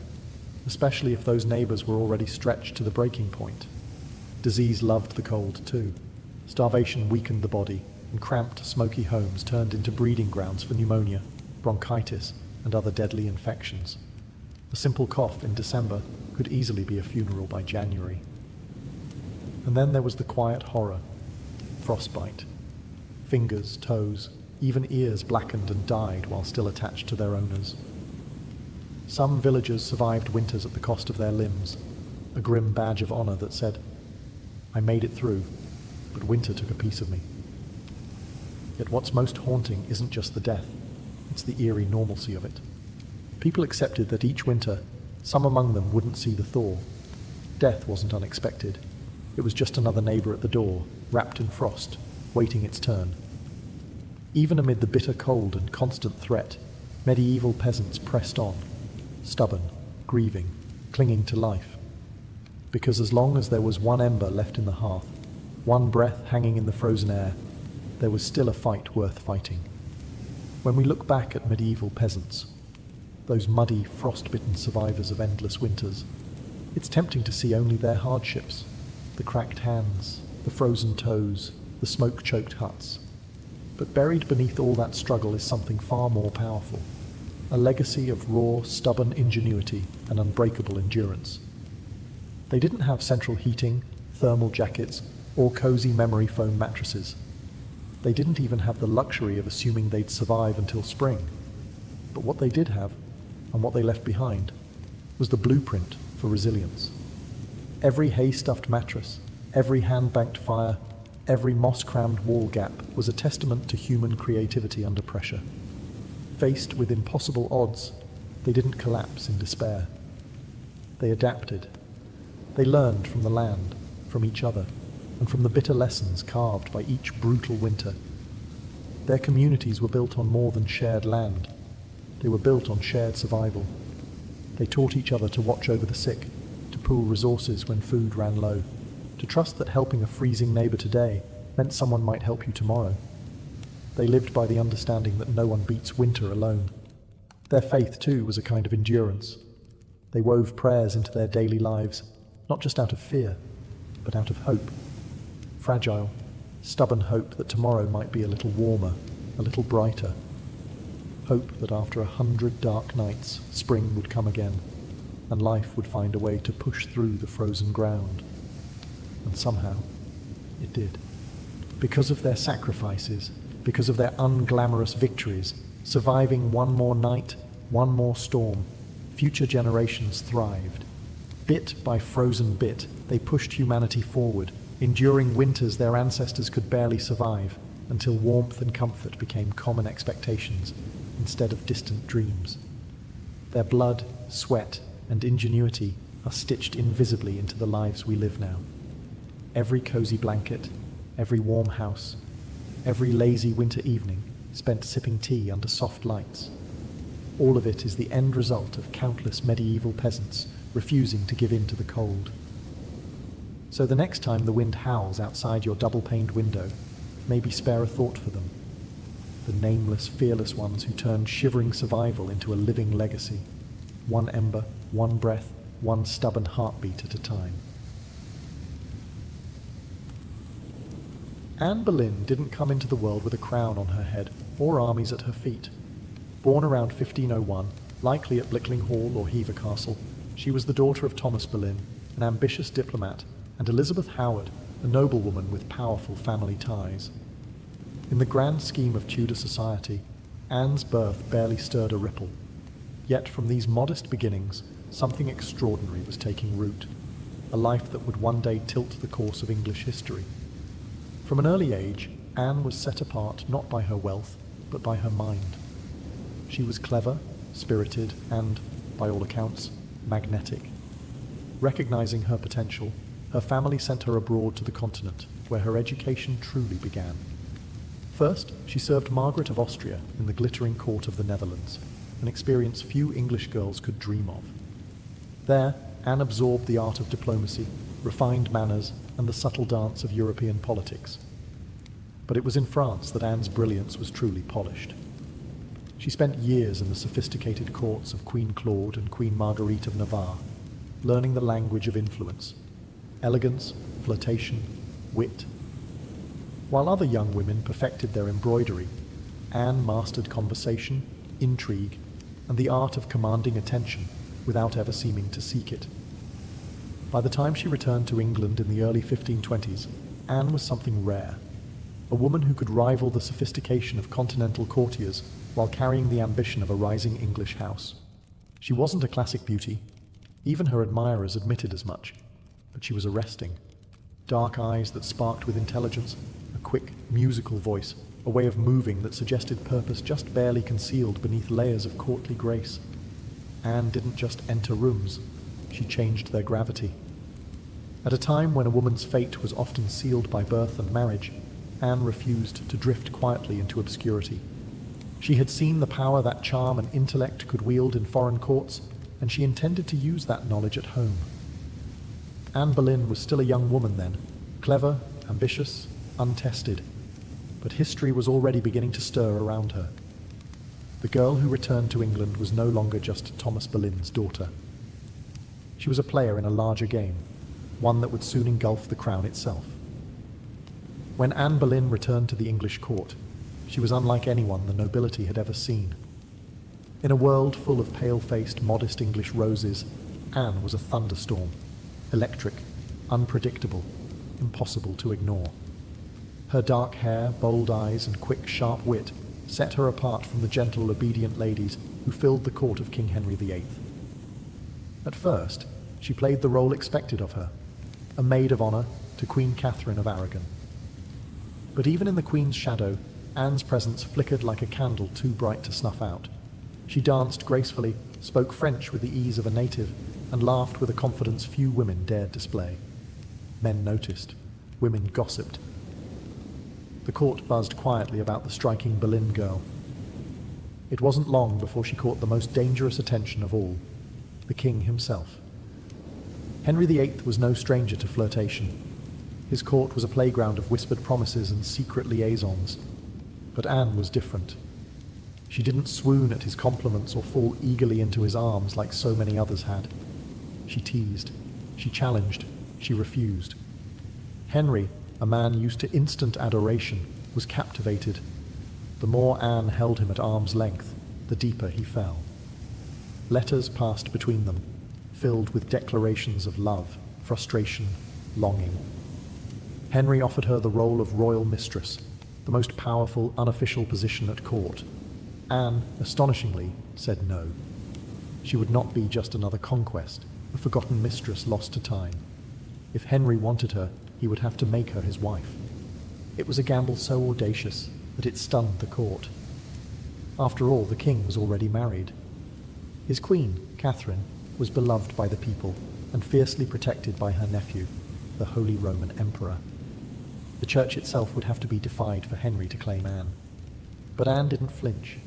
especially if those neighbors were already stretched to the breaking point. Disease loved the cold too. Starvation weakened the body, and cramped, smoky homes turned into breeding grounds for pneumonia, bronchitis, and other deadly infections. A simple cough in December could easily be a funeral by January. And then there was the quiet horror: frostbite. Fingers, toes, even ears blackened and died while still attached to their owners. Some villagers survived winters at the cost of their limbs, a grim badge of honor that said, "I made it through, but winter took a piece of me." Yet what's most haunting isn't just the death, it's the eerie normalcy of it. People accepted that each winter, some among them wouldn't see the thaw. Death wasn't unexpected. It was just another neighbor at the door, wrapped in frost, waiting its turn. Even amid the bitter cold and constant threat, medieval peasants pressed on, stubborn, grieving, clinging to life. Because as long as there was one ember left in the hearth, one breath hanging in the frozen air, there was still a fight worth fighting. When we look back at medieval peasants, those muddy, frost-bitten survivors of endless winters, it's tempting to see only their hardships, the cracked hands, the frozen toes, the smoke-choked huts. But buried beneath all that struggle is something far more powerful, a legacy of raw, stubborn ingenuity and unbreakable endurance. They didn't have central heating, thermal jackets, or cozy memory foam mattresses. They didn't even have the luxury of assuming they'd survive until spring. But what they did have, and what they left behind, was the blueprint for resilience. Every hay-stuffed mattress, every hand-banked fire, every moss-crammed wall gap was a testament to human creativity under pressure. Faced with impossible odds, they didn't collapse in despair. They adapted. They learned from the land, from each other, and from the bitter lessons carved by each brutal winter. Their communities were built on more than shared land. They were built on shared survival. They taught each other to watch over the sick, to pool resources when food ran low, to trust that helping a freezing neighbor today meant someone might help you tomorrow. They lived by the understanding that no one beats winter alone. Their faith, too, was a kind of endurance. They wove prayers into their daily lives, not just out of fear, but out of hope. Fragile, stubborn hope that tomorrow might be a little warmer, a little brighter. Hope that after 100 dark nights, spring would come again, and life would find a way to push through the frozen ground. And somehow, it did. Because of their sacrifices, because of their unglamorous victories, surviving one more night, one more storm, future generations thrived. Bit by frozen bit, they pushed humanity forward, enduring winters their ancestors could barely survive, until warmth and comfort became common expectations instead of distant dreams. Their blood, sweat, and ingenuity are stitched invisibly into the lives we live now. Every cozy blanket, every warm house, every lazy winter evening spent sipping tea under soft lights. All of it is the end result of countless medieval peasants refusing to give in to the cold. So the next time the wind howls outside your double-paned window, maybe spare a thought for them. The nameless, fearless ones who turned shivering survival into a living legacy. One ember, one breath, one stubborn heartbeat at a time. Anne Boleyn didn't come into the world with a crown on her head or armies at her feet. Born around 1501, likely at Blickling Hall or Hever Castle, She was the daughter of Thomas Boleyn, an ambitious diplomat, and Elizabeth Howard, a noblewoman with powerful family ties. In the grand scheme of Tudor society, Anne's birth barely stirred a ripple. Yet from these modest beginnings, something extraordinary was taking root, a life that would one day tilt the course of English history. From an early age, Anne was set apart not by her wealth, but by her mind. She was clever, spirited, and, by all accounts, magnetic. Recognizing her potential, her family sent her abroad to the continent, where her education truly began. First, she served Margaret of Austria in the glittering court of the Netherlands, an experience few English girls could dream of. There, Anne absorbed the art of diplomacy, refined manners, and the subtle dance of European politics. But it was in France that Anne's brilliance was truly polished. She spent years in the sophisticated courts of Queen Claude and Queen Marguerite of Navarre, learning the language of influence, elegance, flirtation, wit. While other young women perfected their embroidery, Anne mastered conversation, intrigue, and the art of commanding attention without ever seeming to seek it. By the time she returned to England in the early 1520s, Anne was something rare, a woman who could rival the sophistication of continental courtiers while carrying the ambition of a rising English house. She wasn't a classic beauty, even her admirers admitted as much, but she was arresting. Dark eyes that sparked with intelligence, a quick, musical voice, a way of moving that suggested purpose just barely concealed beneath layers of courtly grace. Anne didn't just enter rooms, she changed their gravity. At a time when a woman's fate was often sealed by birth and marriage, Anne refused to drift quietly into obscurity. She had seen the power that charm and intellect could wield in foreign courts, and she intended to use that knowledge at home. Anne Boleyn was still a young woman then, clever, ambitious, untested, but history was already beginning to stir around her. The girl who returned to England was no longer just Thomas Boleyn's daughter. She was a player in a larger game, one that would soon engulf the crown itself. When Anne Boleyn returned to the English court, she was unlike anyone the nobility had ever seen. In a world full of pale-faced, modest English roses, Anne was a thunderstorm, electric, unpredictable, impossible to ignore. Her dark hair, bold eyes, and quick, sharp wit set her apart from the gentle, obedient ladies who filled the court of King Henry VIII. At first, she played the role expected of her, a maid of honor to Queen Catherine of Aragon. But even in the Queen's shadow, Anne's presence flickered like a candle too bright to snuff out. She danced gracefully, spoke French with the ease of a native, and laughed with a confidence few women dared display. Men noticed. Women gossiped. The court buzzed quietly about the striking Boleyn girl. It wasn't long before she caught the most dangerous attention of all, the king himself. Henry VIII was no stranger to flirtation. His court was a playground of whispered promises and secret liaisons. But Anne was different. She didn't swoon at his compliments or fall eagerly into his arms like so many others had. She teased, she challenged, she refused. Henry, a man used to instant adoration, was captivated. The more Anne held him at arm's length, the deeper he fell. Letters passed between them, filled with declarations of love, frustration, longing. Henry offered her the role of royal mistress, the most powerful, unofficial position at court. Anne, astonishingly, said no. She would not be just another conquest, a forgotten mistress lost to time. If Henry wanted her, he would have to make her his wife. It was a gamble so audacious that it stunned the court. After all, the king was already married. His queen, Catherine, was beloved by the people and fiercely protected by her nephew, the Holy Roman Emperor. The church itself would have to be defied for Henry to claim Anne. But Anne didn't flinch.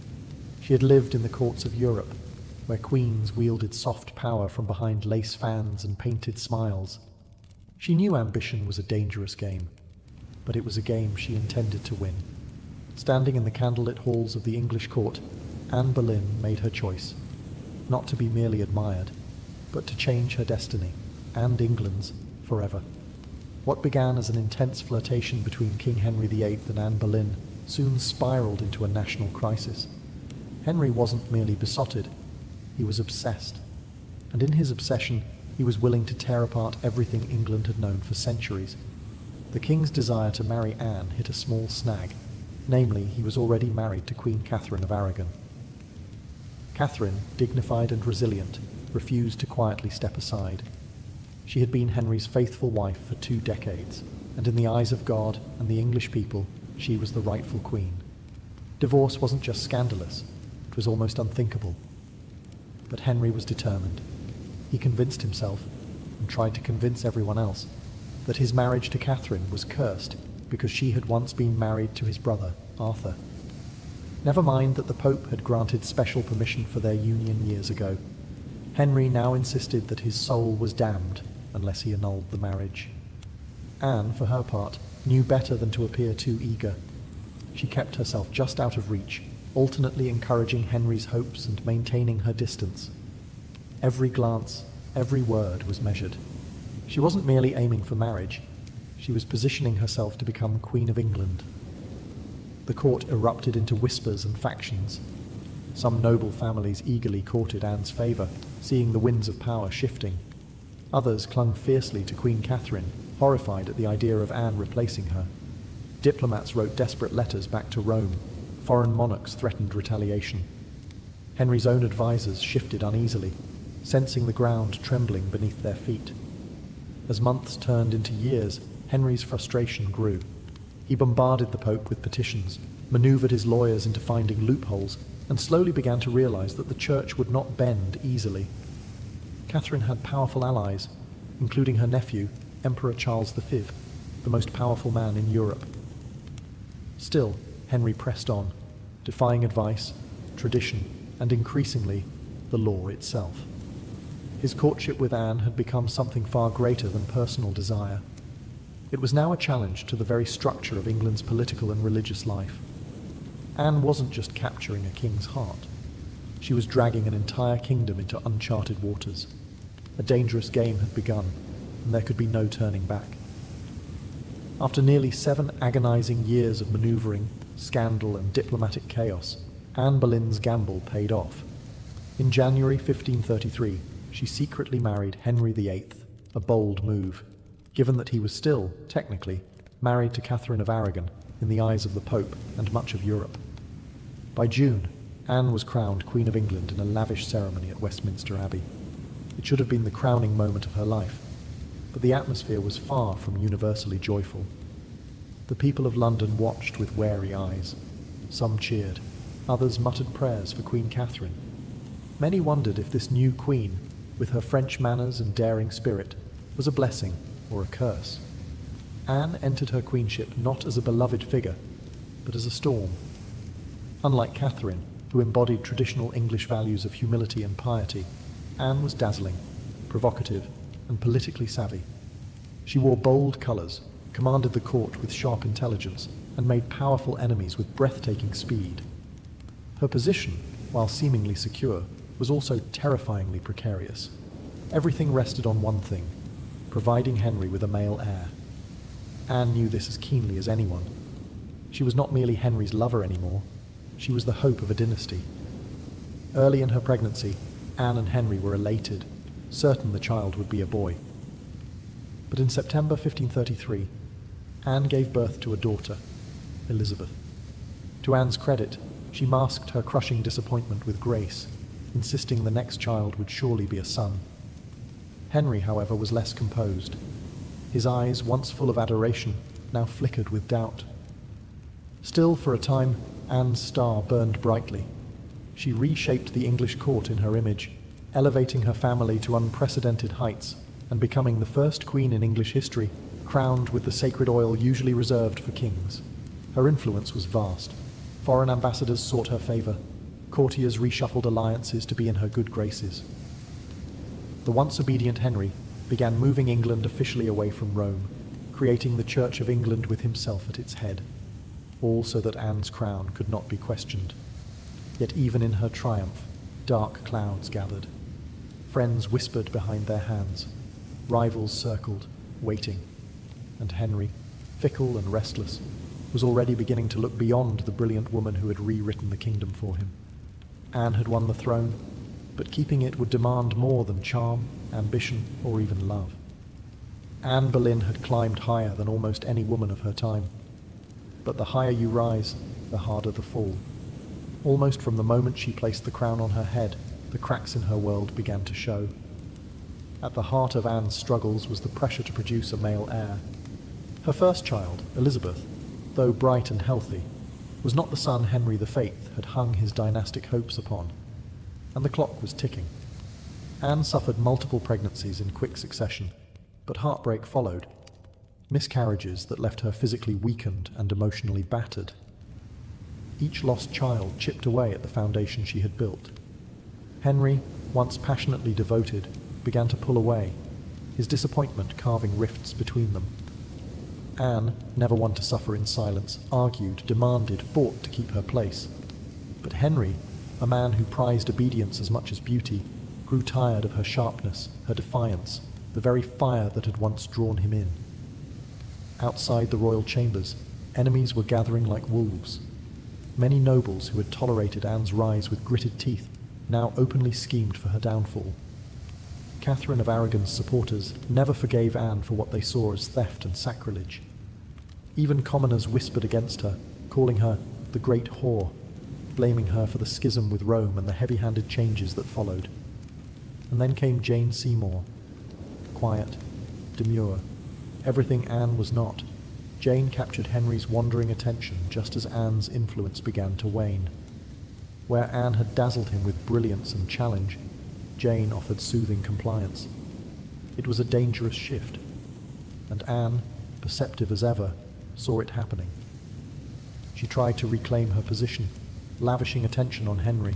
She had lived in the courts of Europe, where queens wielded soft power from behind lace fans and painted smiles. She knew ambition was a dangerous game, but it was a game she intended to win. Standing in the candlelit halls of the English court, Anne Boleyn made her choice, not to be merely admired, but to change her destiny, and England's, forever. What began as an intense flirtation between King Henry VIII and Anne Boleyn soon spiraled into a national crisis. Henry wasn't merely besotted, he was obsessed. and in his obsession he was willing to tear apart everything England had known for centuries. The king's desire to marry Anne hit a small snag, namely he was already married to Queen Catherine of Aragon. Catherine, dignified and resilient, refused to quietly step aside. She had been Henry's faithful wife for 2 decades, and in the eyes of God and the English people, she was the rightful queen. Divorce wasn't just scandalous, it was almost unthinkable. But Henry was determined. He convinced himself, and tried to convince everyone else, that his marriage to Catherine was cursed because she had once been married to his brother, Arthur. Never mind that the Pope had granted special permission for their union years ago. Henry now insisted that his soul was damned unless he annulled the marriage. Anne, for her part, knew better than to appear too eager. She kept herself just out of reach, alternately encouraging Henry's hopes and maintaining her distance. Every glance, every word was measured. She wasn't merely aiming for marriage, she was positioning herself to become Queen of England. The court erupted into whispers and factions. Some noble families eagerly courted Anne's favour, seeing the winds of power shifting. Others clung fiercely to Queen Catherine, horrified at the idea of Anne replacing her. Diplomats wrote desperate letters back to Rome. Foreign monarchs threatened retaliation. Henry's own advisers shifted uneasily, sensing the ground trembling beneath their feet. As months turned into years, Henry's frustration grew. He bombarded the Pope with petitions, maneuvered his lawyers into finding loopholes, and slowly began to realize that the Church would not bend easily. Catherine had powerful allies, including her nephew, Emperor Charles V, the most powerful man in Europe. Still, Henry pressed on, defying advice, tradition, and increasingly, the law itself. His courtship with Anne had become something far greater than personal desire. It was now a challenge to the very structure of England's political and religious life. Anne wasn't just capturing a king's heart. She was dragging an entire kingdom into uncharted waters. A dangerous game had begun, and there could be no turning back. After nearly 7 agonizing years of maneuvering, scandal, and diplomatic chaos, Anne Boleyn's gamble paid off. In January 1533, she secretly married Henry VIII, a bold move, given that he was still, technically, married to Catherine of Aragon in the eyes of the Pope and much of Europe. By June, Anne was crowned Queen of England in a lavish ceremony at Westminster Abbey. It should have been the crowning moment of her life, but the atmosphere was far from universally joyful. The people of London watched with wary eyes. Some cheered, others muttered prayers for Queen Catherine. Many wondered if this new queen, with her French manners and daring spirit, was a blessing or a curse. Anne entered her queenship not as a beloved figure, but as a storm. Unlike Catherine, who embodied traditional English values of humility and piety, Anne was dazzling, provocative, and politically savvy. She wore bold colours, commanded the court with sharp intelligence, and made powerful enemies with breathtaking speed. Her position, while seemingly secure, was also terrifyingly precarious. Everything rested on one thing: providing Henry with a male heir. Anne knew this as keenly as anyone. She was not merely Henry's lover anymore, she was the hope of a dynasty. Early in her pregnancy, Anne and Henry were elated, certain the child would be a boy. But in September 1533, Anne gave birth to a daughter, Elizabeth. To Anne's credit, she masked her crushing disappointment with grace, insisting the next child would surely be a son. Henry, however, was less composed. His eyes, once full of adoration, now flickered with doubt. Still, for a time, Anne's star burned brightly. She reshaped the English court in her image, elevating her family to unprecedented heights and becoming the first queen in English history crowned with the sacred oil usually reserved for kings. Her influence was vast. Foreign ambassadors sought her favour. Courtiers reshuffled alliances to be in her good graces. The once obedient Henry began moving England officially away from Rome, creating the Church of England with himself at its head, all so that Anne's crown could not be questioned. Yet even in her triumph, dark clouds gathered. Friends whispered behind their hands. Rivals circled, waiting. And Henry, fickle and restless, was already beginning to look beyond the brilliant woman who had rewritten the kingdom for him. Anne had won the throne. but keeping it would demand more than charm, ambition, or even love. Anne Boleyn had climbed higher than almost any woman of her time. But the higher you rise, the harder the fall. Almost from the moment she placed the crown on her head, the cracks in her world began to show. At the heart of Anne's struggles was the pressure to produce a male heir. Her first child, Elizabeth, though bright and healthy, was not the son Henry the Faithful had hung his dynastic hopes upon, and the clock was ticking. Anne suffered multiple pregnancies in quick succession, but heartbreak followed, miscarriages that left her physically weakened and emotionally battered. Each lost child chipped away at the foundation she had built. Henry, once passionately devoted, began to pull away, his disappointment carving rifts between them. Anne, never one to suffer in silence, argued, demanded, fought to keep her place. But Henry, a man who prized obedience as much as beauty, grew tired of her sharpness, her defiance, the very fire that had once drawn him in. Outside the royal chambers, enemies were gathering like wolves. Many nobles who had tolerated Anne's rise with gritted teeth now openly schemed for her downfall. Catherine of Aragon's supporters never forgave Anne for what they saw as theft and sacrilege. Even commoners whispered against her, calling her the Great Whore, blaming her for the schism with Rome and the heavy-handed changes that followed. And then came Jane Seymour, quiet, demure, everything Anne was not. Jane captured Henry's wandering attention just as Anne's influence began to wane. Where Anne had dazzled him with brilliance and challenge, Jane offered soothing compliance. It was a dangerous shift, and Anne, perceptive as ever, saw it happening. She tried to reclaim her position, lavishing attention on Henry,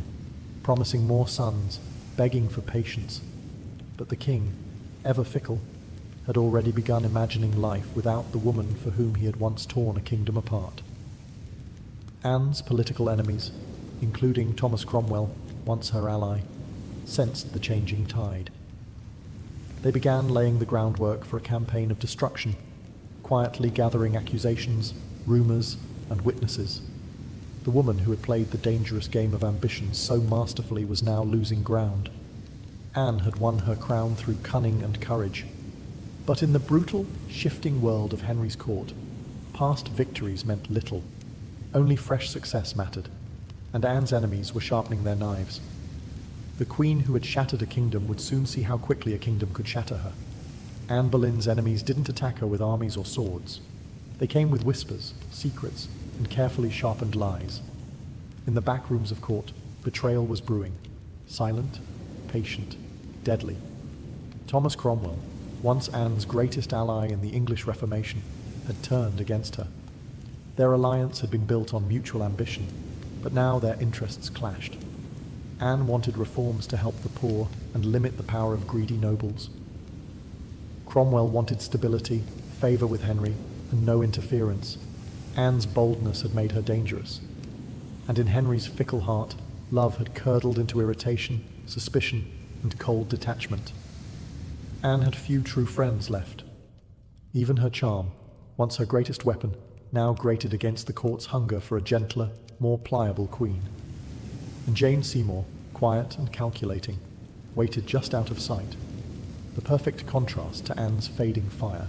promising more sons, begging for patience. But the king, ever fickle, had already begun imagining life without the woman for whom he had once torn a kingdom apart. Anne's political enemies, including Thomas Cromwell, once her ally, sensed the changing tide. They began laying the groundwork for a campaign of destruction, quietly gathering accusations, rumors, and witnesses. The woman who had played the dangerous game of ambition so masterfully was now losing ground. Anne had won her crown through cunning and courage. But in the brutal, shifting world of Henry's court, past victories meant little. Only fresh success mattered, and Anne's enemies were sharpening their knives. The queen who had shattered a kingdom would soon see how quickly a kingdom could shatter her. Anne Boleyn's enemies didn't attack her with armies or swords. They came with whispers, secrets, and carefully sharpened lies. In the back rooms of court, betrayal was brewing, silent, patient, deadly. Thomas Cromwell, once Anne's greatest ally in the English Reformation, had turned against her. Their alliance had been built on mutual ambition, but now their interests clashed. Anne wanted reforms to help the poor and limit the power of greedy nobles. Cromwell wanted stability, favour with Henry, and no interference. Anne's boldness had made her dangerous, and in Henry's fickle heart, love had curdled into irritation, suspicion, and cold detachment. Anne had few true friends left. Even her charm, once her greatest weapon, now grated against the court's hunger for a gentler, more pliable queen. And Jane Seymour, quiet and calculating, waited just out of sight, the perfect contrast to Anne's fading fire.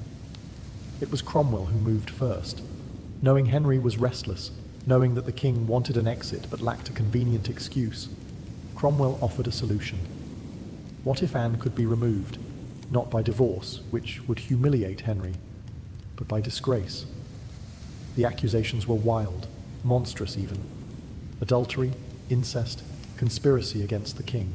It was Cromwell who moved first. Knowing Henry was restless, knowing that the king wanted an exit but lacked a convenient excuse, Cromwell offered a solution. What if Anne could be removed, not by divorce, which would humiliate Henry, but by disgrace? The accusations were wild, monstrous even. Adultery, incest, conspiracy against the king.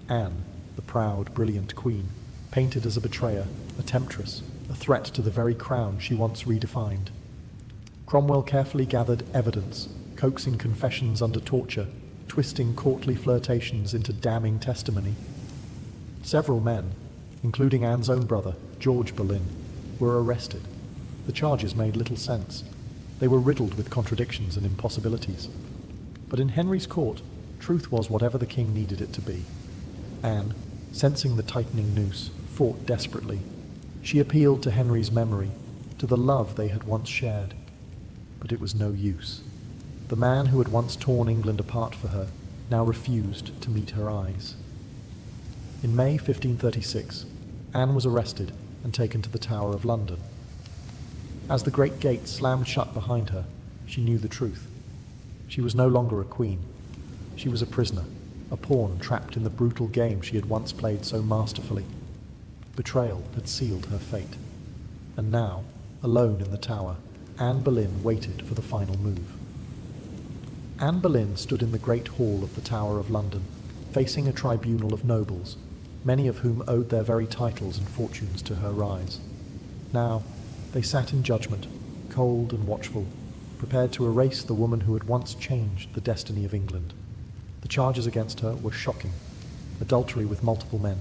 Anne, the proud, brilliant queen, painted as a betrayer, a temptress, a threat to the very crown she once redefined. Cromwell carefully gathered evidence, coaxing confessions under torture, twisting courtly flirtations into damning testimony. Several men, including Anne's own brother, George Boleyn, were arrested. The charges made little sense. They were riddled with contradictions and impossibilities. But in Henry's court, truth was whatever the king needed it to be. Anne, sensing the tightening noose, fought desperately. She appealed to Henry's memory, to the love they had once shared. But it was no use. The man who had once torn England apart for her now refused to meet her eyes. In May 1536, Anne was arrested and taken to the Tower of London. As the great gate slammed shut behind her, she knew the truth. She was no longer a queen. She was a prisoner, a pawn trapped in the brutal game she had once played so masterfully. Betrayal had sealed her fate. And now, alone in the tower, Anne Boleyn waited for the final move. Anne Boleyn stood in the great hall of the Tower of London, facing a tribunal of nobles, many of whom owed their very titles and fortunes to her rise. Now, they sat in judgment, cold and watchful, prepared to erase the woman who had once changed the destiny of England. The charges against her were shocking: adultery with multiple men,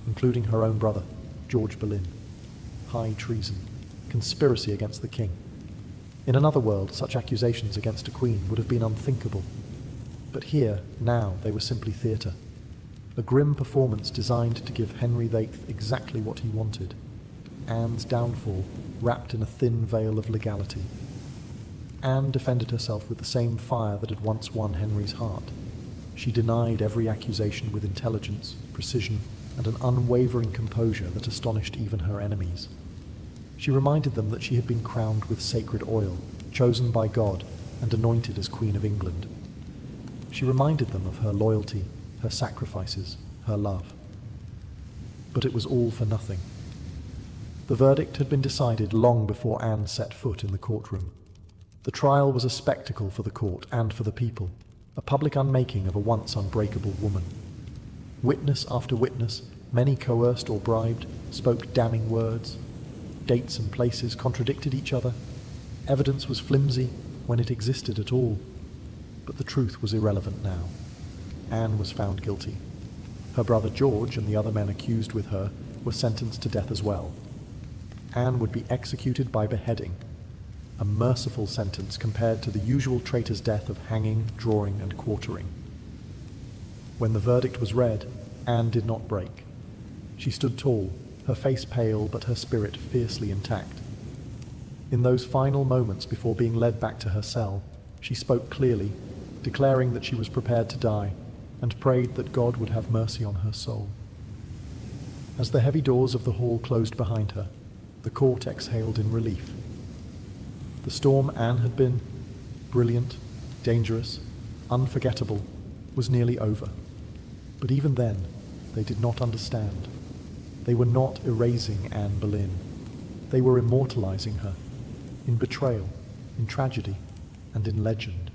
including her own brother, George Boleyn, high treason, conspiracy against the king. In another world, such accusations against a queen would have been unthinkable. But here, now, they were simply theatre. A grim performance designed to give Henry VIII exactly what he wanted: Anne's downfall, wrapped in a thin veil of legality. Anne defended herself with the same fire that had once won Henry's heart. She denied every accusation with intelligence, precision, and an unwavering composure that astonished even her enemies. She reminded them that she had been crowned with sacred oil, chosen by God, and anointed as Queen of England. She reminded them of her loyalty, her sacrifices, her love. But it was all for nothing. The verdict had been decided long before Anne set foot in the courtroom. The trial was a spectacle for the court and for the people, a public unmaking of a once unbreakable woman. Witness after witness, many coerced or bribed, spoke damning words. Dates and places contradicted each other. Evidence was flimsy when it existed at all. But the truth was irrelevant now. Anne was found guilty. Her brother George and the other men accused with her were sentenced to death as well. Anne would be executed by beheading, a merciful sentence compared to the usual traitor's death of hanging, drawing, and quartering. When the verdict was read, Anne did not break. She stood tall, her face pale but her spirit fiercely intact. In those final moments before being led back to her cell, she spoke clearly, declaring that she was prepared to die, and prayed that God would have mercy on her soul. As the heavy doors of the hall closed behind her, the court exhaled in relief. The storm Anne had been, brilliant, dangerous, unforgettable, was nearly over. But even then, they did not understand. They were not erasing Anne Boleyn. They were immortalizing her, in betrayal, in tragedy, and in legend.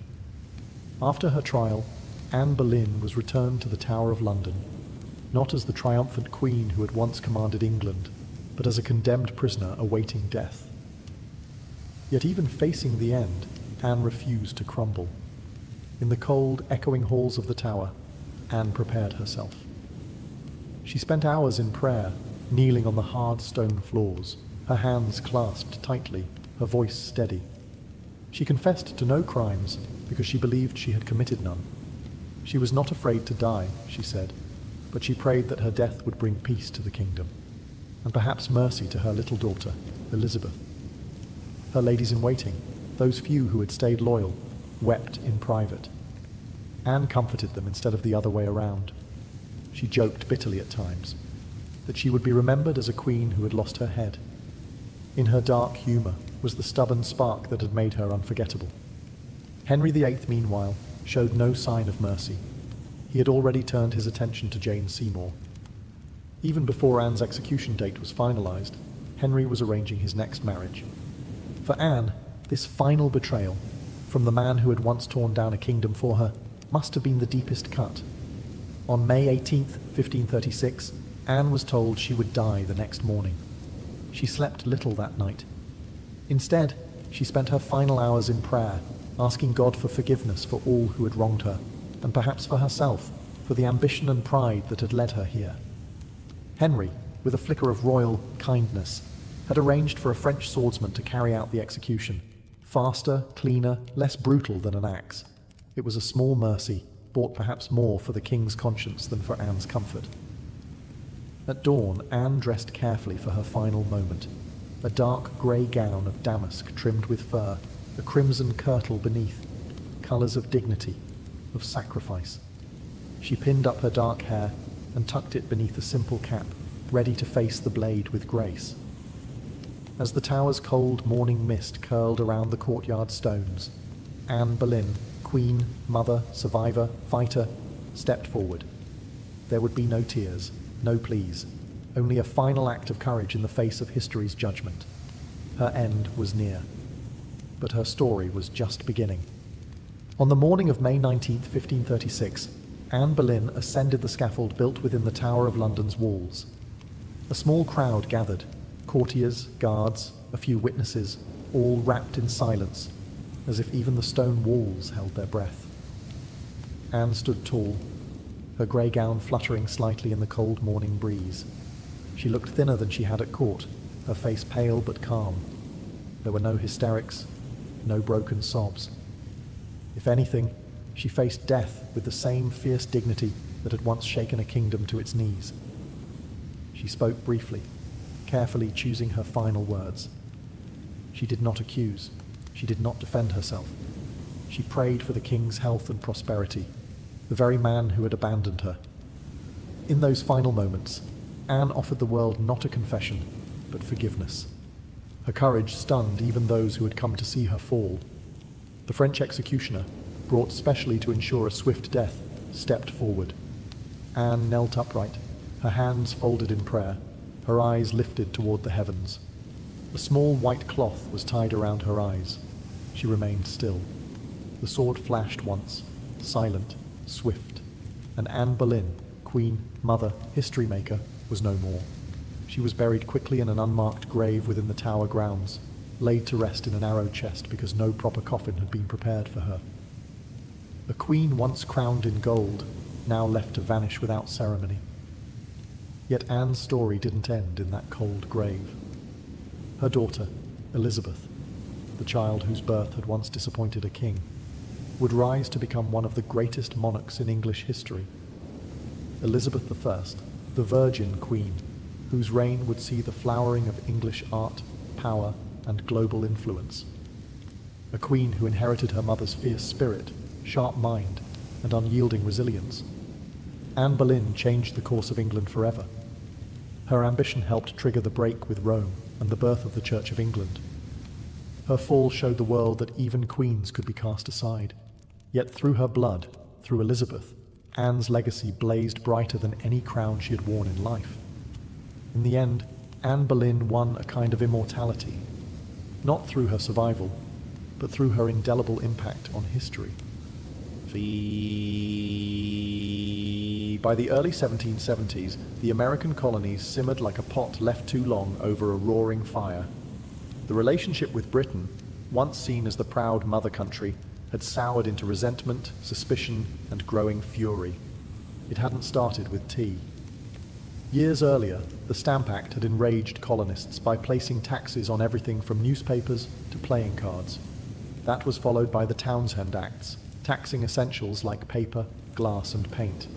After her trial, Anne Boleyn was returned to the Tower of London, not as the triumphant queen who had once commanded England, but as a condemned prisoner awaiting death. Yet even facing the end, Anne refused to crumble. In the cold, echoing halls of the tower, Anne prepared herself. She spent hours in prayer, kneeling on the hard stone floors, her hands clasped tightly, her voice steady. She confessed to no crimes because she believed she had committed none. She was not afraid to die, she said, but she prayed that her death would bring peace to the kingdom, and perhaps mercy to her little daughter, Elizabeth. Her ladies-in-waiting, those few who had stayed loyal, wept in private. Anne comforted them instead of the other way around. She joked bitterly at times, that she would be remembered as a queen who had lost her head. In her dark humour was the stubborn spark that had made her unforgettable. Henry VIII, meanwhile, showed no sign of mercy. He had already turned his attention to Jane Seymour. Even before Anne's execution date was finalised, Henry was arranging his next marriage. For Anne, this final betrayal, from the man who had once torn down a kingdom for her, must have been the deepest cut. On May 18th, 1536, Anne was told she would die the next morning. She slept little that night. Instead, she spent her final hours in prayer, asking God for forgiveness for all who had wronged her, and perhaps for herself, for the ambition and pride that had led her here. Henry, with a flicker of royal kindness, had arranged for a French swordsman to carry out the execution, faster, cleaner, less brutal than an axe. It was a small mercy, bought perhaps more for the king's conscience than for Anne's comfort. At dawn, Anne dressed carefully for her final moment. A dark grey gown of damask trimmed with fur, a crimson kirtle beneath, colours of dignity, of sacrifice. She pinned up her dark hair, and tucked it beneath a simple cap, ready to face the blade with grace. As the tower's cold morning mist curled around the courtyard stones, Anne Boleyn, queen, mother, survivor, fighter, stepped forward. There would be no tears, no pleas, only a final act of courage in the face of history's judgment. Her end was near, but her story was just beginning. On the morning of May 19, 1536, Anne Boleyn ascended the scaffold built within the Tower of London's walls. A small crowd gathered, courtiers, guards, a few witnesses, all wrapped in silence, as if even the stone walls held their breath. Anne stood tall, her grey gown fluttering slightly in the cold morning breeze. She looked thinner than she had at court, her face pale but calm. There were no hysterics, no broken sobs. If anything, she faced death with the same fierce dignity that had once shaken a kingdom to its knees. She spoke briefly, carefully choosing her final words. She did not accuse. She did not defend herself. She prayed for the king's health and prosperity, the very man who had abandoned her. In those final moments, Anne offered the world not a confession, but forgiveness. Her courage stunned even those who had come to see her fall. The French executioner, brought specially to ensure a swift death, stepped forward. Anne knelt upright, her hands folded in prayer, her eyes lifted toward the heavens. A small white cloth was tied around her eyes. She remained still. The sword flashed once, silent, swift, and Anne Boleyn, queen, mother, history maker, was no more. She was buried quickly in an unmarked grave within the tower grounds, laid to rest in an arrow chest because no proper coffin had been prepared for her. A queen once crowned in gold, now left to vanish without ceremony. Yet Anne's story didn't end in that cold grave. Her daughter, Elizabeth, the child whose birth had once disappointed a king, would rise to become one of the greatest monarchs in English history. Elizabeth I, the Virgin Queen, whose reign would see the flowering of English art, power, and global influence. A queen who inherited her mother's fierce spirit, sharp mind, and unyielding resilience. Anne Boleyn changed the course of England forever. Her ambition helped trigger the break with Rome and the birth of the Church of England. Her fall showed the world that even queens could be cast aside. Yet through her blood, through Elizabeth, Anne's legacy blazed brighter than any crown she had worn in life. In the end, Anne Boleyn won a kind of immortality, not through her survival, but through her indelible impact on history. By the early 1770s, the American colonies simmered like a pot left too long over a roaring fire. The relationship with Britain, once seen as the proud mother country, had soured into resentment, suspicion, and growing fury. It hadn't started with tea. Years earlier, the Stamp Act had enraged colonists by placing taxes on everything from newspapers to playing cards. That was followed by the Townshend Acts, taxing essentials like paper, glass, and paint.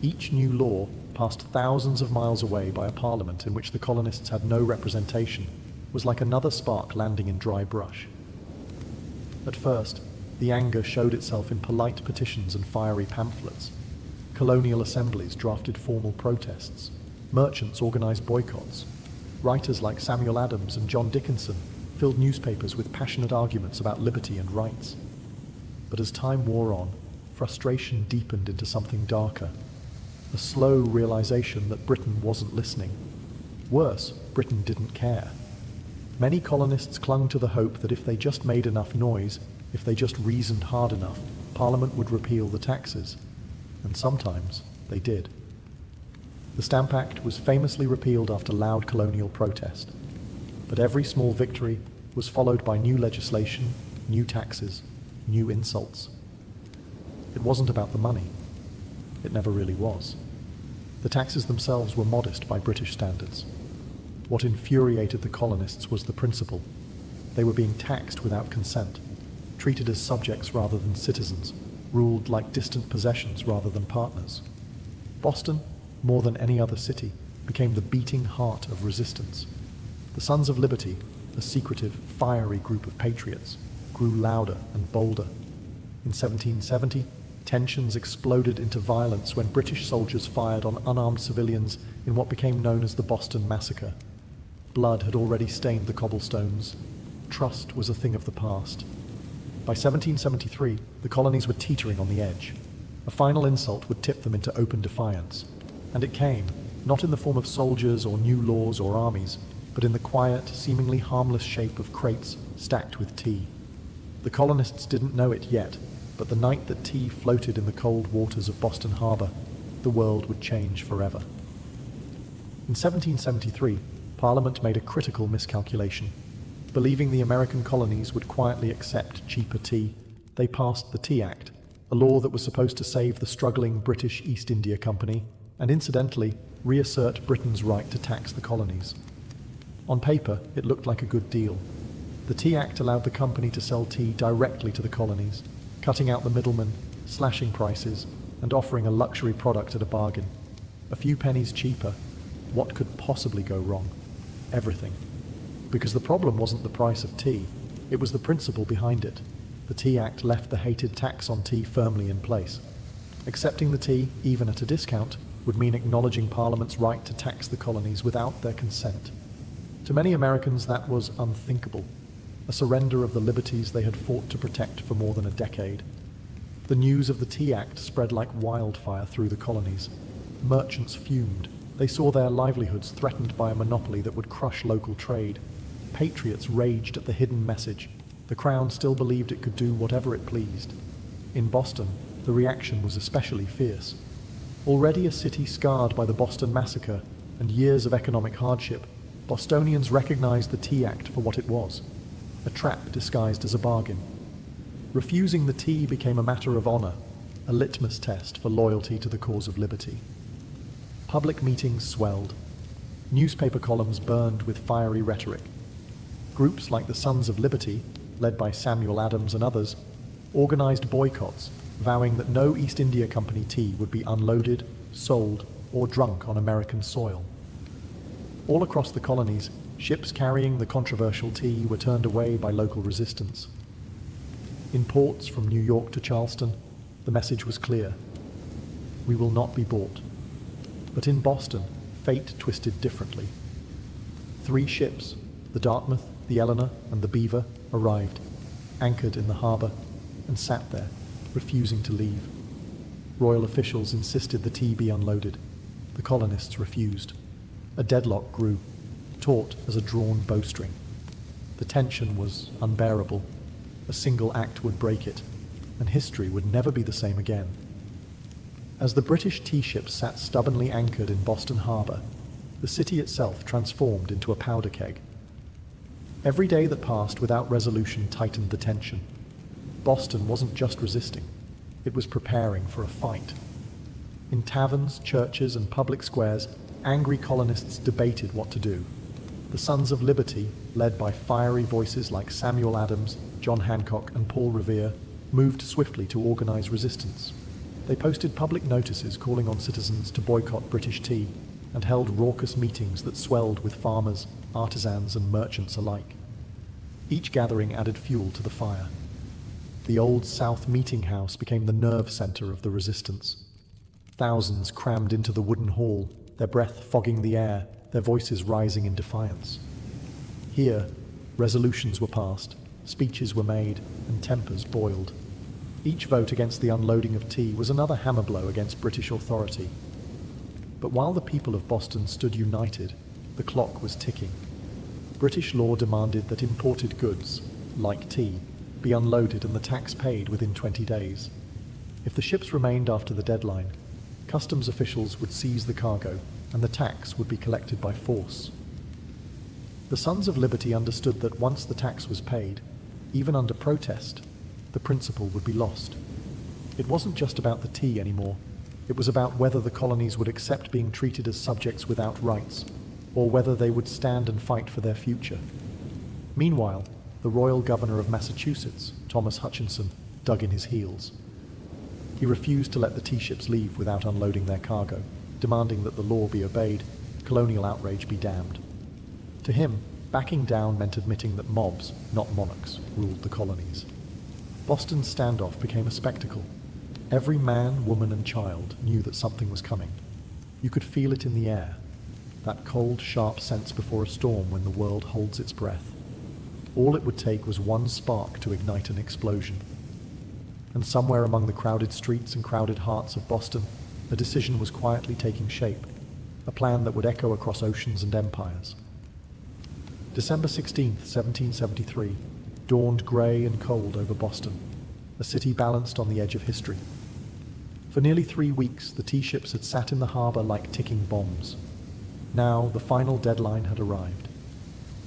Each new law, passed thousands of miles away by a parliament in which the colonists had no representation, was like another spark landing in dry brush. At first, the anger showed itself in polite petitions and fiery pamphlets. Colonial assemblies drafted formal protests. Merchants organized boycotts. Writers like Samuel Adams and John Dickinson filled newspapers with passionate arguments about liberty and rights. But as time wore on, frustration deepened into something darker. A slow realization that Britain wasn't listening. Worse, Britain didn't care. Many colonists clung to the hope that if they just made enough noise, if they just reasoned hard enough, Parliament would repeal the taxes. And sometimes they did. The Stamp Act was famously repealed after loud colonial protest. But every small victory was followed by new legislation, new taxes, new insults. It wasn't about the money. It never really was. The taxes themselves were modest by British standards. What infuriated the colonists was the principle. They were being taxed without consent, treated as subjects rather than citizens, ruled like distant possessions rather than partners. Boston, more than any other city, became the beating heart of resistance. The Sons of Liberty, a secretive, fiery group of patriots, grew louder and bolder. In 1770, Tensions exploded into violence when British soldiers fired on unarmed civilians in what became known as the Boston Massacre. Blood had already stained the cobblestones. Trust was a thing of the past. By 1773, the colonies were teetering on the edge. A final insult would tip them into open defiance. And it came, not in the form of soldiers or new laws or armies, but in the quiet, seemingly harmless shape of crates stacked with tea. The colonists didn't know it yet, but the night that tea floated in the cold waters of Boston Harbor, the world would change forever. In 1773, Parliament made a critical miscalculation. Believing the American colonies would quietly accept cheaper tea, they passed the Tea Act, a law that was supposed to save the struggling British East India Company and incidentally reassert Britain's right to tax the colonies. On paper, it looked like a good deal. The Tea Act allowed the company to sell tea directly to the colonies, cutting out the middlemen, slashing prices, and offering a luxury product at a bargain. A few pennies cheaper. What could possibly go wrong? Everything. Because the problem wasn't the price of tea, it was the principle behind it. The Tea Act left the hated tax on tea firmly in place. Accepting the tea, even at a discount, would mean acknowledging Parliament's right to tax the colonies without their consent. To many Americans, that was unthinkable, a surrender of the liberties they had fought to protect for more than a decade. The news of the Tea Act spread like wildfire through the colonies. Merchants fumed. They saw their livelihoods threatened by a monopoly that would crush local trade. Patriots raged at the hidden message. The Crown still believed it could do whatever it pleased. In Boston, the reaction was especially fierce. Already a city scarred by the Boston Massacre and years of economic hardship, Bostonians recognized the Tea Act for what it was, a trap disguised as a bargain. Refusing the tea became a matter of honor, a litmus test for loyalty to the cause of liberty. Public meetings swelled. Newspaper columns burned with fiery rhetoric. Groups like the Sons of Liberty, led by Samuel Adams and others, organized boycotts, vowing that no East India Company tea would be unloaded, sold, or drunk on American soil. All across the colonies, ships carrying the controversial tea were turned away by local resistance. In ports from New York to Charleston, the message was clear: we will not be bought. But in Boston, fate twisted differently. 3 ships, the Dartmouth, the Eleanor, and the Beaver, arrived, anchored in the harbor, and sat there, refusing to leave. Royal officials insisted the tea be unloaded. The colonists refused. A deadlock grew, taut as a drawn bowstring. The tension was unbearable. A single act would break it, and history would never be the same again. As the British tea ships sat stubbornly anchored in Boston Harbor, the city itself transformed into a powder keg. Every day that passed without resolution tightened the tension. Boston wasn't just resisting, it was preparing for a fight. In taverns, churches, and public squares, angry colonists debated what to do. The Sons of Liberty, led by fiery voices like Samuel Adams, John Hancock, and Paul Revere, moved swiftly to organize resistance. They posted public notices calling on citizens to boycott British tea and held raucous meetings that swelled with farmers, artisans, and merchants alike. Each gathering added fuel to the fire. The Old South Meeting House became the nerve center of the resistance. Thousands crammed into the wooden hall, their breath fogging the air, their voices rising in defiance. Here, resolutions were passed, speeches were made, and tempers boiled. Each vote against the unloading of tea was another hammer blow against British authority. But while the people of Boston stood united, the clock was ticking. British law demanded that imported goods, like tea, be unloaded and the tax paid within 20 days. If the ships remained after the deadline, customs officials would seize the cargo and the tax would be collected by force. The Sons of Liberty understood that once the tax was paid, even under protest, the principle would be lost. It wasn't just about the tea anymore. It was about whether the colonies would accept being treated as subjects without rights, or whether they would stand and fight for their future. Meanwhile, the Royal Governor of Massachusetts, Thomas Hutchinson, dug in his heels. He refused to let the tea ships leave without unloading their cargo, demanding that the law be obeyed, colonial outrage be damned. To him, backing down meant admitting that mobs, not monarchs, ruled the colonies. Boston's standoff became a spectacle. Every man, woman, and child knew that something was coming. You could feel it in the air, that cold, sharp sense before a storm when the world holds its breath. All it would take was one spark to ignite an explosion. And somewhere among the crowded streets and crowded hearts of Boston, a decision was quietly taking shape, a plan that would echo across oceans and empires. December 16th, 1773, dawned grey and cold over Boston, a city balanced on the edge of history. For nearly 3 weeks, the tea ships had sat in the harbour like ticking bombs. Now, the final deadline had arrived.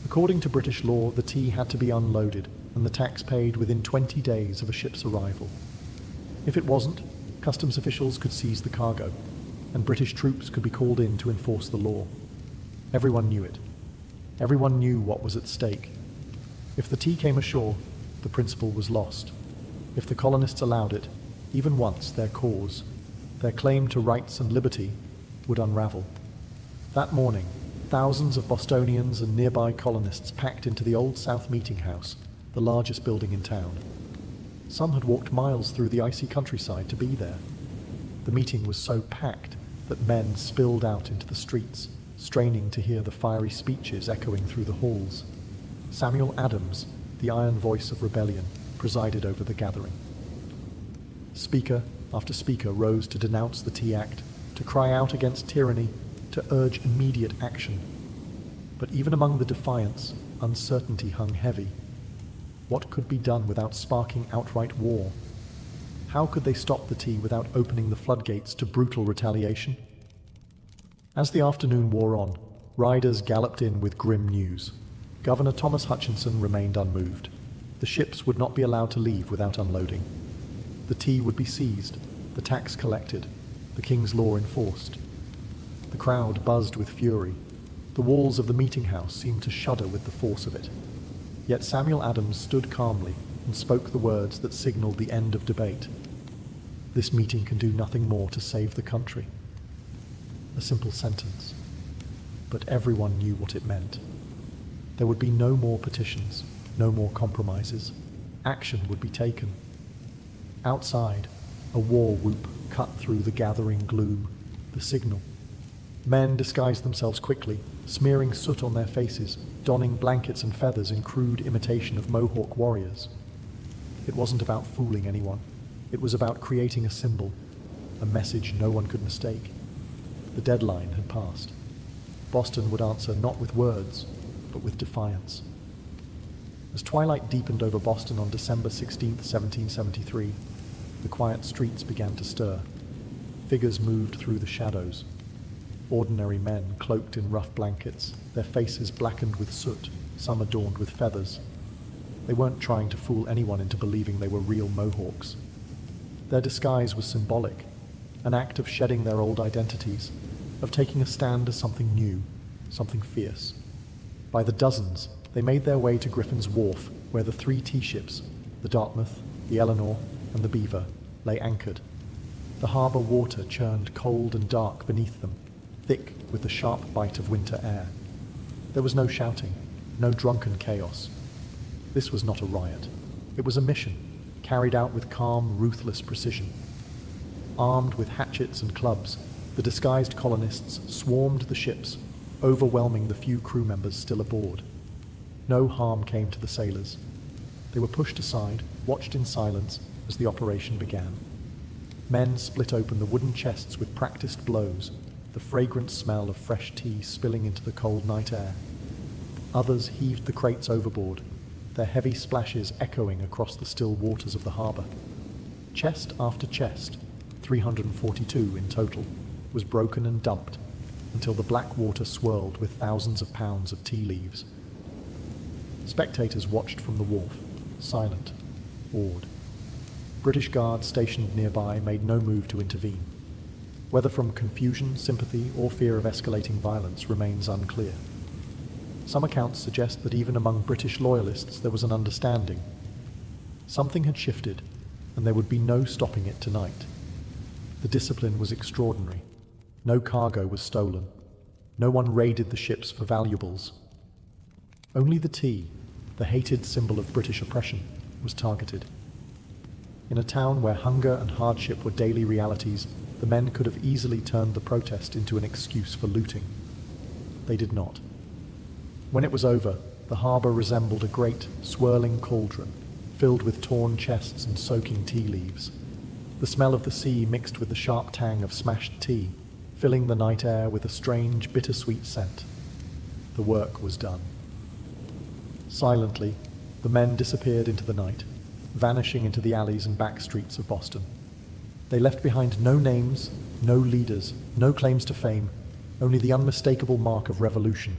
According to British law, the tea had to be unloaded and the tax paid within 20 days of a ship's arrival. If it wasn't, customs officials could seize the cargo, and British troops could be called in to enforce the law. Everyone knew it. Everyone knew what was at stake. If the tea came ashore, the principle was lost. If the colonists allowed it, even once, their cause, their claim to rights and liberty, would unravel. That morning, thousands of Bostonians and nearby colonists packed into the Old South Meeting House, the largest building in town. Some had walked miles through the icy countryside to be there. The meeting was so packed that men spilled out into the streets, straining to hear the fiery speeches echoing through the halls. Samuel Adams, the iron voice of rebellion, presided over the gathering. Speaker after speaker rose to denounce the Tea Act, to cry out against tyranny, to urge immediate action. But even among the defiants, uncertainty hung heavy. What could be done without sparking outright war? How could they stop the tea without opening the floodgates to brutal retaliation? As the afternoon wore on, riders galloped in with grim news. Governor Thomas Hutchinson remained unmoved. The ships would not be allowed to leave without unloading. The tea would be seized, the tax collected, the king's law enforced. The crowd buzzed with fury. The walls of the meeting house seemed to shudder with the force of it. Yet Samuel Adams stood calmly and spoke the words that signaled the end of debate. This meeting can do nothing more to save the country. A simple sentence, but everyone knew what it meant. There would be no more petitions, no more compromises. Action would be taken. Outside, a war whoop cut through the gathering gloom, the signal. Men disguised themselves quickly, smearing soot on their faces, donning blankets and feathers in crude imitation of Mohawk warriors. It wasn't about fooling anyone. It was about creating a symbol, a message no one could mistake. The deadline had passed. Boston would answer not with words, but with defiance. As twilight deepened over Boston on December 16, 1773, the quiet streets began to stir. Figures moved through the shadows. Ordinary men cloaked in rough blankets, their faces blackened with soot, some adorned with feathers. They weren't trying to fool anyone into believing they were real Mohawks. Their disguise was symbolic, an act of shedding their old identities, of taking a stand as something new, something fierce. By the dozens, they made their way to Griffin's Wharf, where the 3 tea ships, the Dartmouth, the Eleanor, and the Beaver, lay anchored. The harbour water churned cold and dark beneath them, thick with the sharp bite of winter air. There was no shouting, no drunken chaos. This was not a riot. It was a mission, carried out with calm, ruthless precision. Armed with hatchets and clubs, the disguised colonists swarmed the ships, overwhelming the few crew members still aboard. No harm came to the sailors. They were pushed aside, watched in silence as the operation began. Men split open the wooden chests with practiced blows, the fragrant smell of fresh tea spilling into the cold night air. Others heaved the crates overboard, their heavy splashes echoing across the still waters of the harbour. Chest after chest, 342 in total, was broken and dumped until the black water swirled with thousands of pounds of tea leaves. Spectators watched from the wharf, silent, awed. British guards stationed nearby made no move to intervene. Whether from confusion, sympathy, or fear of escalating violence remains unclear. Some accounts suggest that even among British loyalists there was an understanding. Something had shifted, and there would be no stopping it tonight. The discipline was extraordinary. No cargo was stolen. No one raided the ships for valuables. Only the tea, the hated symbol of British oppression, was targeted. In a town where hunger and hardship were daily realities, the men could have easily turned the protest into an excuse for looting. They did not. When it was over, the harbour resembled a great, swirling cauldron, filled with torn chests and soaking tea leaves. The smell of the sea mixed with the sharp tang of smashed tea, filling the night air with a strange, bittersweet scent. The work was done. Silently, the men disappeared into the night, vanishing into the alleys and back streets of Boston. They left behind no names, no leaders, no claims to fame, only the unmistakable mark of revolution.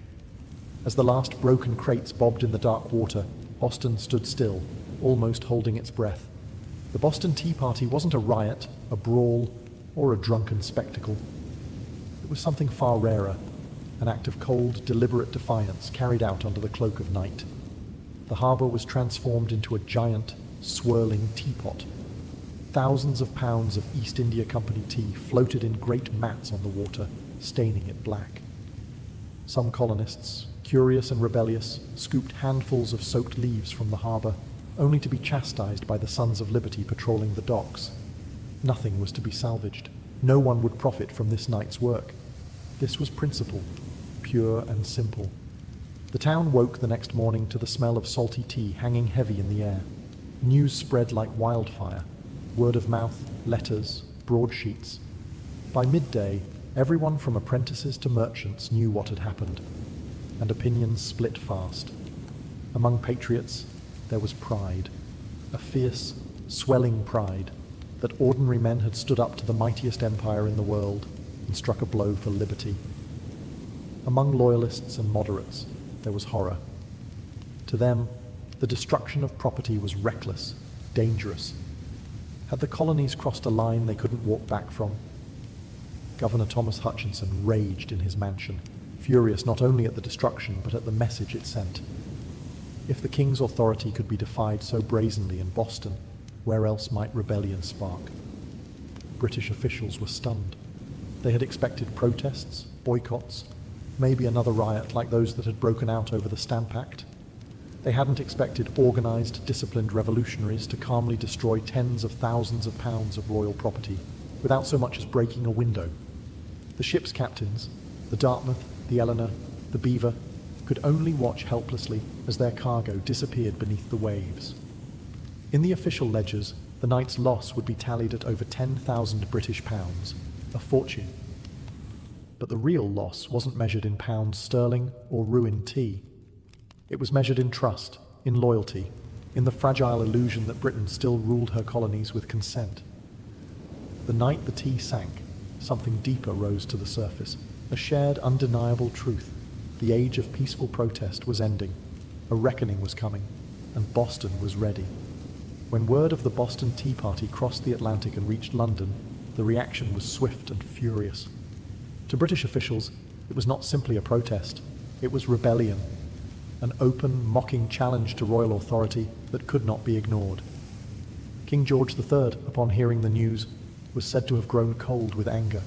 As the last broken crates bobbed in the dark water, Boston stood still, almost holding its breath. The Boston Tea Party wasn't a riot, a brawl, or a drunken spectacle. It was something far rarer, an act of cold, deliberate defiance carried out under the cloak of night. The harbour was transformed into a giant, swirling teapot. Thousands of pounds of East India Company tea floated in great mats on the water, staining it black. Some colonists, curious and rebellious, scooped handfuls of soaked leaves from the harbour, only to be chastised by the Sons of Liberty patrolling the docks. Nothing was to be salvaged. No one would profit from this night's work. This was principle, pure and simple. The town woke the next morning to the smell of salty tea hanging heavy in the air. News spread like wildfire. Word of mouth, letters, broadsheets. By midday, everyone from apprentices to merchants knew what had happened, and opinions split fast. Among patriots, there was pride, a fierce, swelling pride that ordinary men had stood up to the mightiest empire in the world and struck a blow for liberty. Among loyalists and moderates, there was horror. To them, the destruction of property was reckless, dangerous. Had the colonies crossed a line they couldn't walk back from? Governor Thomas Hutchinson raged in his mansion, furious not only at the destruction but at the message it sent. If the king's authority could be defied so brazenly in Boston, where else might rebellion spark? British officials were stunned. They had expected protests, boycotts, maybe another riot like those that had broken out over the Stamp Act. They hadn't expected organized, disciplined revolutionaries to calmly destroy tens of thousands of pounds of royal property without so much as breaking a window. The ship's captains, the Dartmouth, the Eleanor, the Beaver, could only watch helplessly as their cargo disappeared beneath the waves. In the official ledgers, the night's loss would be tallied at over 10,000 British pounds, a fortune. But the real loss wasn't measured in pounds sterling or ruined tea. It was measured in trust, in loyalty, in the fragile illusion that Britain still ruled her colonies with consent. The night the tea sank, something deeper rose to the surface, a shared, undeniable truth. The age of peaceful protest was ending, a reckoning was coming, and Boston was ready. When word of the Boston Tea Party crossed the Atlantic and reached London, the reaction was swift and furious. To British officials, it was not simply a protest, it was rebellion, an open, mocking challenge to royal authority that could not be ignored. King George III, upon hearing the news, was said to have grown cold with anger.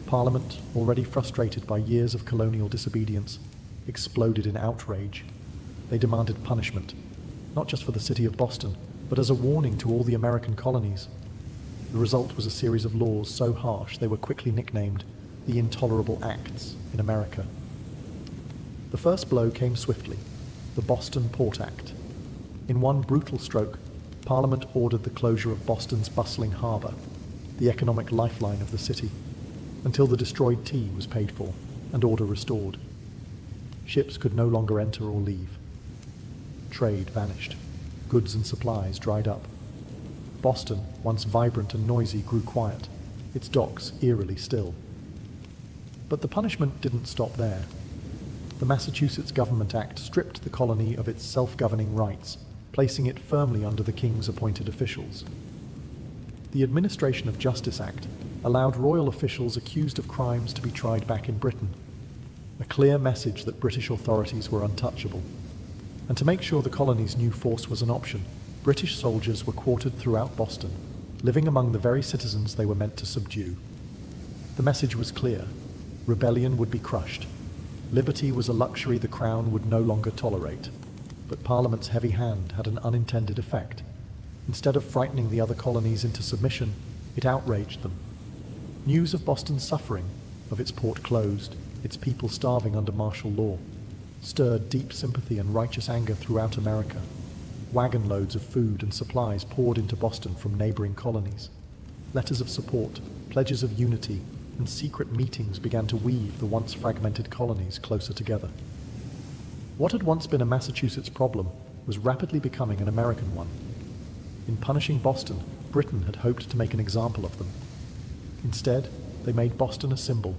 Parliament, already frustrated by years of colonial disobedience, exploded in outrage. They demanded punishment, not just for the city of Boston, but as a warning to all the American colonies. The result was a series of laws so harsh they were quickly nicknamed the Intolerable Acts in America. The first blow came swiftly, the Boston Port Act. In one brutal stroke, Parliament ordered the closure of Boston's bustling harbour, the economic lifeline of the city, until the destroyed tea was paid for and order restored. Ships could no longer enter or leave. Trade vanished. Goods and supplies dried up. Boston, once vibrant and noisy, grew quiet, its docks eerily still. But the punishment didn't stop there. The Massachusetts Government Act stripped the colony of its self-governing rights, placing it firmly under the king's appointed officials. The Administration of Justice Act allowed royal officials accused of crimes to be tried back in Britain, a clear message that British authorities were untouchable. And to make sure the colonies knew force was an option, British soldiers were quartered throughout Boston, living among the very citizens they were meant to subdue. The message was clear: rebellion would be crushed. Liberty was a luxury the Crown would no longer tolerate. But Parliament's heavy hand had an unintended effect. Instead of frightening the other colonies into submission, it outraged them. News of Boston's suffering, of its port closed, its people starving under martial law, stirred deep sympathy and righteous anger throughout America. Wagon loads of food and supplies poured into Boston from neighboring colonies. Letters of support, pledges of unity, and secret meetings began to weave the once fragmented colonies closer together. What had once been a Massachusetts problem was rapidly becoming an American one. In punishing Boston, Britain had hoped to make an example of them. Instead, they made Boston a symbol,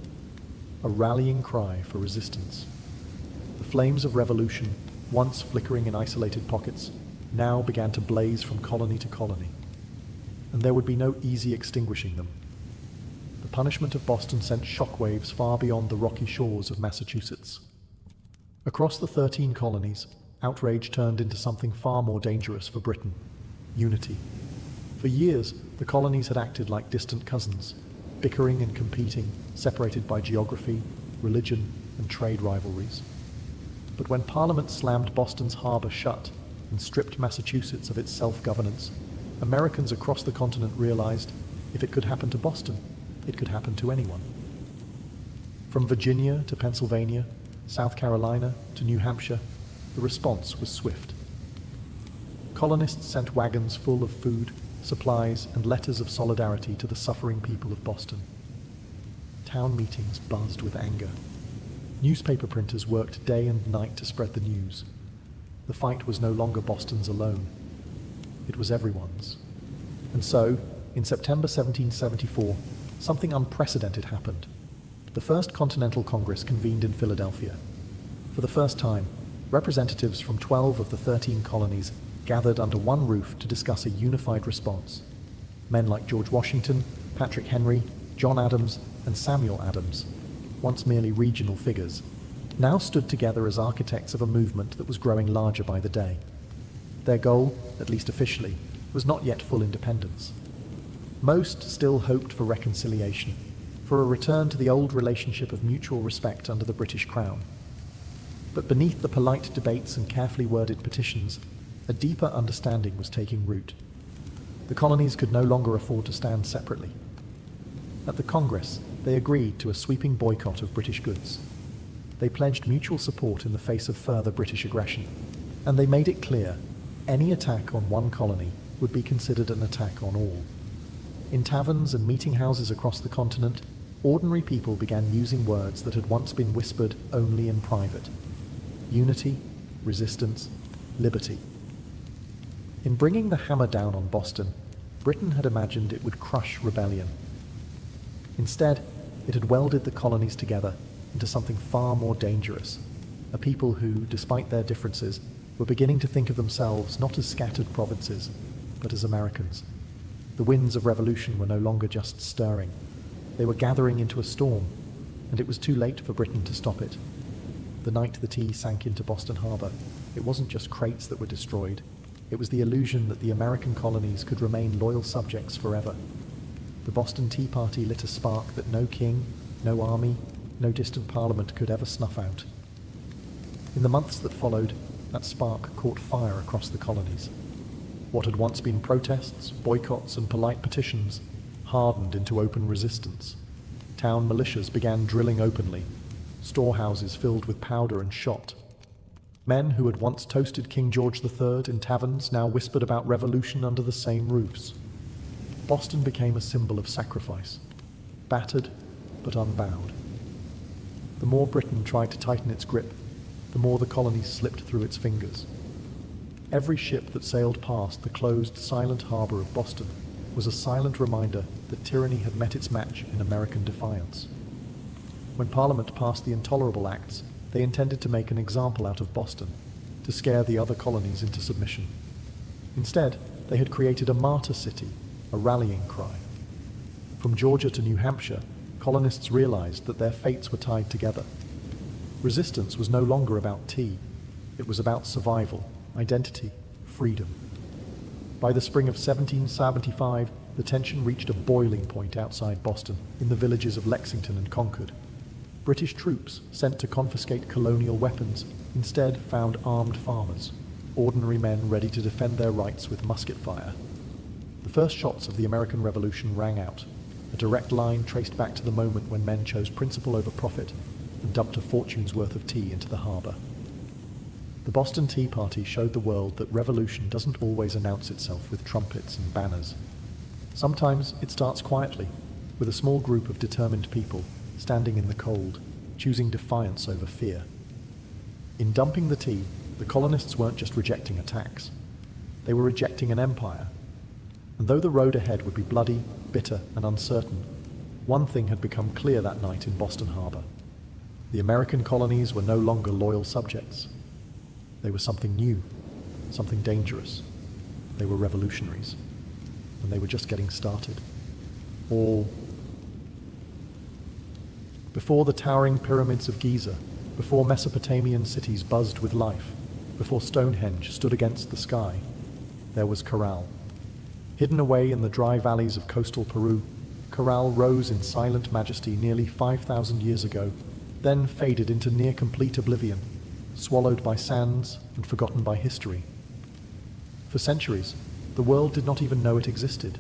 a rallying cry for resistance. The flames of revolution, once flickering in isolated pockets, now began to blaze from colony to colony, and there would be no easy extinguishing them. The punishment of Boston sent shockwaves far beyond the rocky shores of Massachusetts. Across the 13 colonies, outrage turned into something far more dangerous for Britain: unity. For years, the colonies had acted like distant cousins, bickering and competing, separated by geography, religion, and trade rivalries. But when Parliament slammed Boston's harbor shut and stripped Massachusetts of its self-governance, Americans across the continent realized if it could happen to Boston, it could happen to anyone. From Virginia to Pennsylvania, South Carolina to New Hampshire, the response was swift. Colonists sent wagons full of food, supplies, and letters of solidarity to the suffering people of Boston. Town meetings buzzed with anger. Newspaper printers worked day and night to spread the news. The fight was no longer Boston's alone. It was everyone's. And so, in September 1774, something unprecedented happened. The First Continental Congress convened in Philadelphia. For the first time, representatives from 12 of the 13 colonies gathered under one roof to discuss a unified response. Men like George Washington, Patrick Henry, John Adams, and Samuel Adams, once merely regional figures, now stood together as architects of a movement that was growing larger by the day. Their goal, at least officially, was not yet full independence. Most still hoped for reconciliation, for a return to the old relationship of mutual respect under the British Crown. But beneath the polite debates and carefully worded petitions, a deeper understanding was taking root. The colonies could no longer afford to stand separately. At the Congress, they agreed to a sweeping boycott of British goods. They pledged mutual support in the face of further British aggression, and they made it clear any attack on one colony would be considered an attack on all. In taverns and meeting houses across the continent, ordinary people began using words that had once been whispered only in private: unity, resistance, liberty. In bringing the hammer down on Boston, Britain had imagined it would crush rebellion. Instead, it had welded the colonies together into something far more dangerous, a people who, despite their differences, were beginning to think of themselves not as scattered provinces, but as Americans. The winds of revolution were no longer just stirring. They were gathering into a storm, and it was too late for Britain to stop it. The night the tea sank into Boston Harbor, it wasn't just crates that were destroyed. It was the illusion that the American colonies could remain loyal subjects forever. The Boston Tea Party lit a spark that no king, no army, no distant parliament could ever snuff out. In the months that followed, that spark caught fire across the colonies. What had once been protests, boycotts, and polite petitions hardened into open resistance. Town militias began drilling openly, storehouses filled with powder and shot. Men who had once toasted King George III in taverns now whispered about revolution under the same roofs. Boston became a symbol of sacrifice, battered but unbowed. The more Britain tried to tighten its grip, the more the colonies slipped through its fingers. Every ship that sailed past the closed, silent harbor of Boston was a silent reminder that tyranny had met its match in American defiance. When Parliament passed the Intolerable Acts, they intended to make an example out of Boston, to scare the other colonies into submission. Instead, they had created a martyr city, a rallying cry. From Georgia to New Hampshire, colonists realized that their fates were tied together. Resistance was no longer about tea. It was about survival, identity, freedom. By the spring of 1775, the tension reached a boiling point outside Boston, in the villages of Lexington and Concord. British troops, sent to confiscate colonial weapons, instead found armed farmers, ordinary men ready to defend their rights with musket fire. The first shots of the American Revolution rang out, a direct line traced back to the moment when men chose principle over profit and dumped a fortune's worth of tea into the harbour. The Boston Tea Party showed the world that revolution doesn't always announce itself with trumpets and banners. Sometimes it starts quietly, with a small group of determined people standing in the cold, choosing defiance over fear. In dumping the tea, the colonists weren't just rejecting a tax. They were rejecting an empire. And though the road ahead would be bloody, bitter, and uncertain, one thing had become clear that night in Boston Harbor. The American colonies were no longer loyal subjects. They were something new, something dangerous. They were revolutionaries. And they were just getting started. All before the towering pyramids of Giza, before Mesopotamian cities buzzed with life, before Stonehenge stood against the sky, there was Corral. Hidden away in the dry valleys of coastal Peru, Corral rose in silent majesty nearly 5,000 years ago, then faded into near-complete oblivion, swallowed by sands and forgotten by history. For centuries, the world did not even know it existed.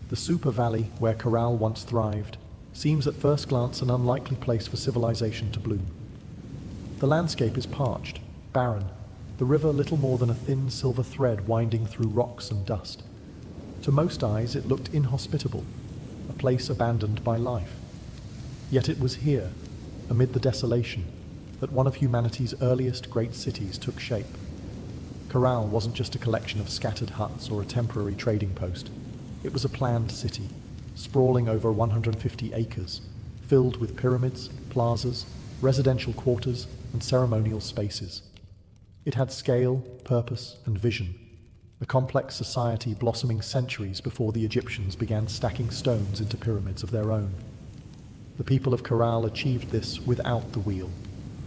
The super valley where Corral once thrived seems at first glance an unlikely place for civilization to bloom. The landscape is parched, barren, the river little more than a thin silver thread winding through rocks and dust. To most eyes it looked inhospitable, a place abandoned by life. Yet it was here, amid the desolation, that one of humanity's earliest great cities took shape. Corral wasn't just a collection of scattered huts or a temporary trading post. It was a planned city, sprawling over 150 acres, filled with pyramids, plazas, residential quarters, and ceremonial spaces. It had scale, purpose, and vision, a complex society blossoming centuries before the Egyptians began stacking stones into pyramids of their own. The people of Corral achieved this without the wheel,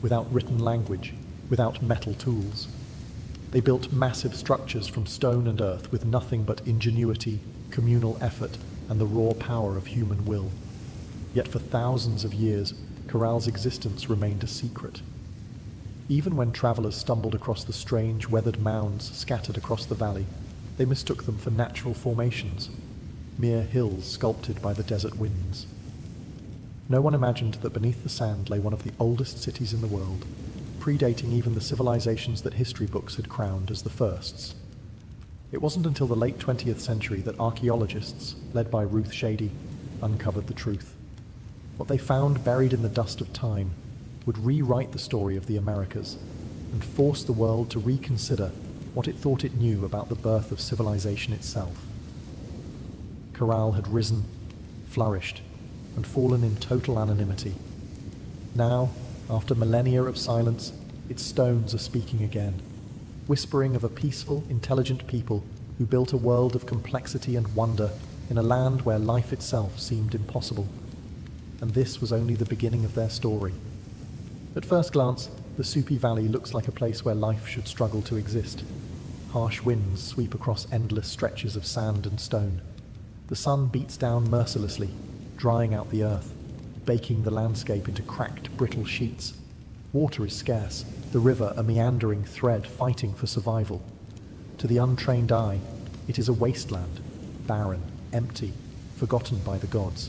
without written language, without metal tools. They built massive structures from stone and earth with nothing but ingenuity, communal effort, and the raw power of human will. Yet for thousands of years, Corral's existence remained a secret. Even when travelers stumbled across the strange, weathered mounds scattered across the valley, they mistook them for natural formations, mere hills sculpted by the desert winds. No one imagined that beneath the sand lay one of the oldest cities in the world, predating even the civilizations that history books had crowned as the firsts. It wasn't until the late 20th century that archaeologists, led by Ruth Shady, uncovered the truth. What they found buried in the dust of time would rewrite the story of the Americas and force the world to reconsider what it thought it knew about the birth of civilization itself. Corral had risen, flourished, and fallen in total anonymity. Now, after millennia of silence, its stones are speaking again, whispering of a peaceful, intelligent people who built a world of complexity and wonder in a land where life itself seemed impossible. And this was only the beginning of their story. At first glance, the Supi Valley looks like a place where life should struggle to exist. Harsh winds sweep across endless stretches of sand and stone. The sun beats down mercilessly, drying out the earth, baking the landscape into cracked, brittle sheets. Water is scarce, the river a meandering thread fighting for survival. To the untrained eye, it is a wasteland, barren, empty, forgotten by the gods.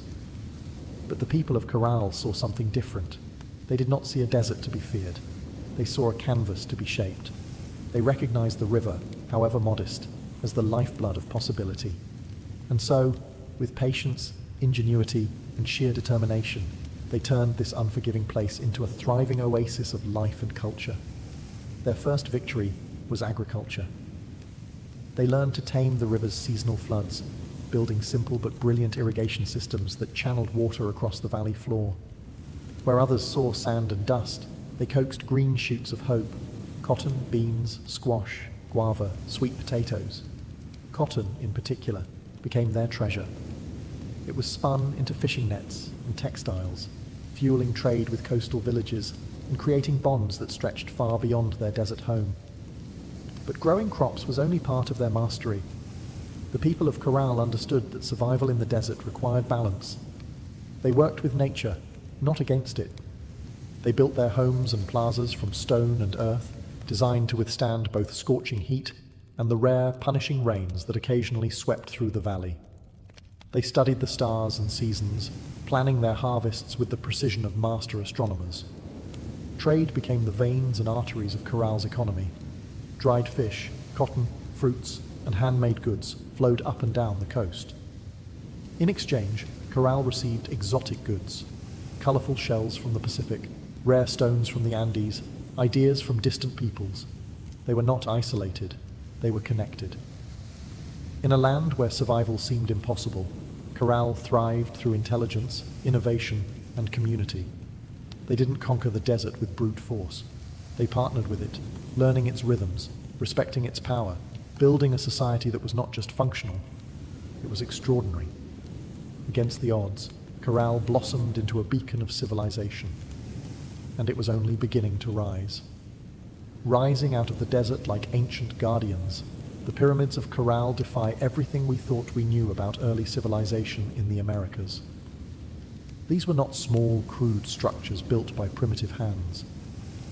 But the people of Corral saw something different. They did not see a desert to be feared. They saw a canvas to be shaped. They recognized the river, however modest, as the lifeblood of possibility. And so, with patience, ingenuity, and sheer determination, they turned this unforgiving place into a thriving oasis of life and culture. Their first victory was agriculture. They learned to tame the river's seasonal floods, building simple but brilliant irrigation systems that channeled water across the valley floor. Where others saw sand and dust, they coaxed green shoots of hope: cotton, beans, squash, guava, sweet potatoes. Cotton, in particular, became their treasure. It was spun into fishing nets and textiles, fueling trade with coastal villages and creating bonds that stretched far beyond their desert home. But growing crops was only part of their mastery. The people of Corral understood that survival in the desert required balance. They worked with nature, not against it. They built their homes and plazas from stone and earth, designed to withstand both scorching heat and the rare, punishing rains that occasionally swept through the valley. They studied the stars and seasons, planning their harvests with the precision of master astronomers. Trade became the veins and arteries of Corral's economy. Dried fish, cotton, fruits, and handmade goods flowed up and down the coast. In exchange, Corral received exotic goods, colorful shells from the Pacific, rare stones from the Andes, ideas from distant peoples. They were not isolated, they were connected. In a land where survival seemed impossible, Corral thrived through intelligence, innovation, and community. They didn't conquer the desert with brute force. They partnered with it, learning its rhythms, respecting its power, building a society that was not just functional, it was extraordinary. Against the odds, Corral blossomed into a beacon of civilization, and it was only beginning to rise. Rising out of the desert like ancient guardians, the pyramids of Corral defy everything we thought we knew about early civilization in the Americas. These were not small, crude structures built by primitive hands.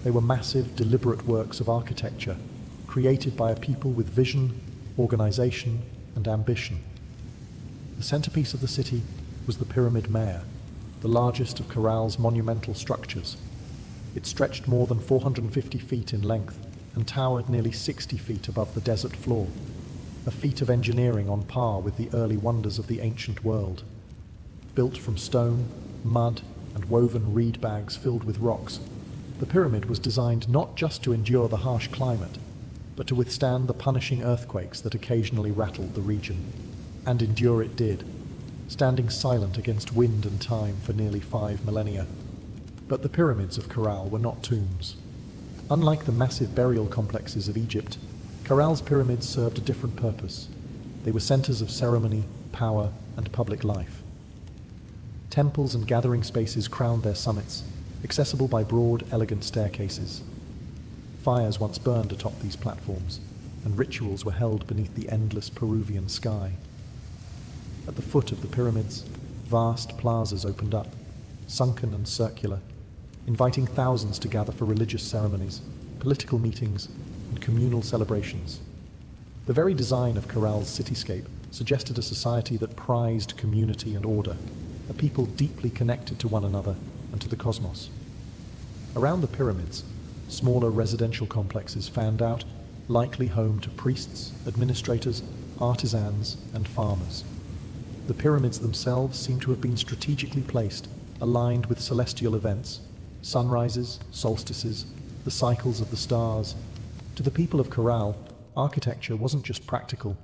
They were massive, deliberate works of architecture, created by a people with vision, organization, and ambition. The centerpiece of the city was the Pyramid Mare, the largest of Corral's monumental structures. It stretched more than 450 feet in length and towered nearly 60 feet above the desert floor, a feat of engineering on par with the early wonders of the ancient world. Built from stone, mud, and woven reed bags filled with rocks, the pyramid was designed not just to endure the harsh climate, but to withstand the punishing earthquakes that occasionally rattled the region. And endure it did, standing silent against wind and time for nearly 5 millennia. But the pyramids of Corral were not tombs. Unlike the massive burial complexes of Egypt, Corral's pyramids served a different purpose. They were centers of ceremony, power, and public life. Temples and gathering spaces crowned their summits, accessible by broad, elegant staircases. Fires once burned atop these platforms, and rituals were held beneath the endless Peruvian sky. At the foot of the pyramids, vast plazas opened up, sunken and circular, inviting thousands to gather for religious ceremonies, political meetings, and communal celebrations. The very design of Corral's cityscape suggested a society that prized community and order, a people deeply connected to one another and to the cosmos. Around the pyramids, smaller residential complexes fanned out, likely home to priests, administrators, artisans, and farmers. The pyramids themselves seem to have been strategically placed, aligned with celestial events, sunrises, solstices, the cycles of the stars. To the people of Corral, architecture wasn't just practical,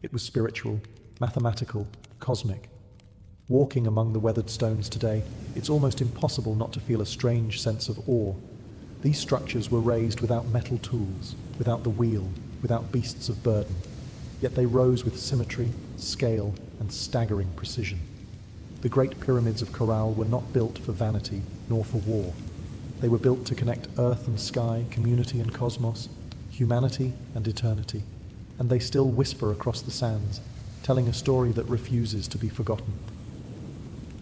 it was spiritual, mathematical, cosmic. Walking among the weathered stones today, it's almost impossible not to feel a strange sense of awe. These structures were raised without metal tools, without the wheel, without beasts of burden. Yet they rose with symmetry, scale, and staggering precision. The great pyramids of Corral were not built for vanity, nor for war. They were built to connect earth and sky, community and cosmos, humanity and eternity. And they still whisper across the sands, telling a story that refuses to be forgotten.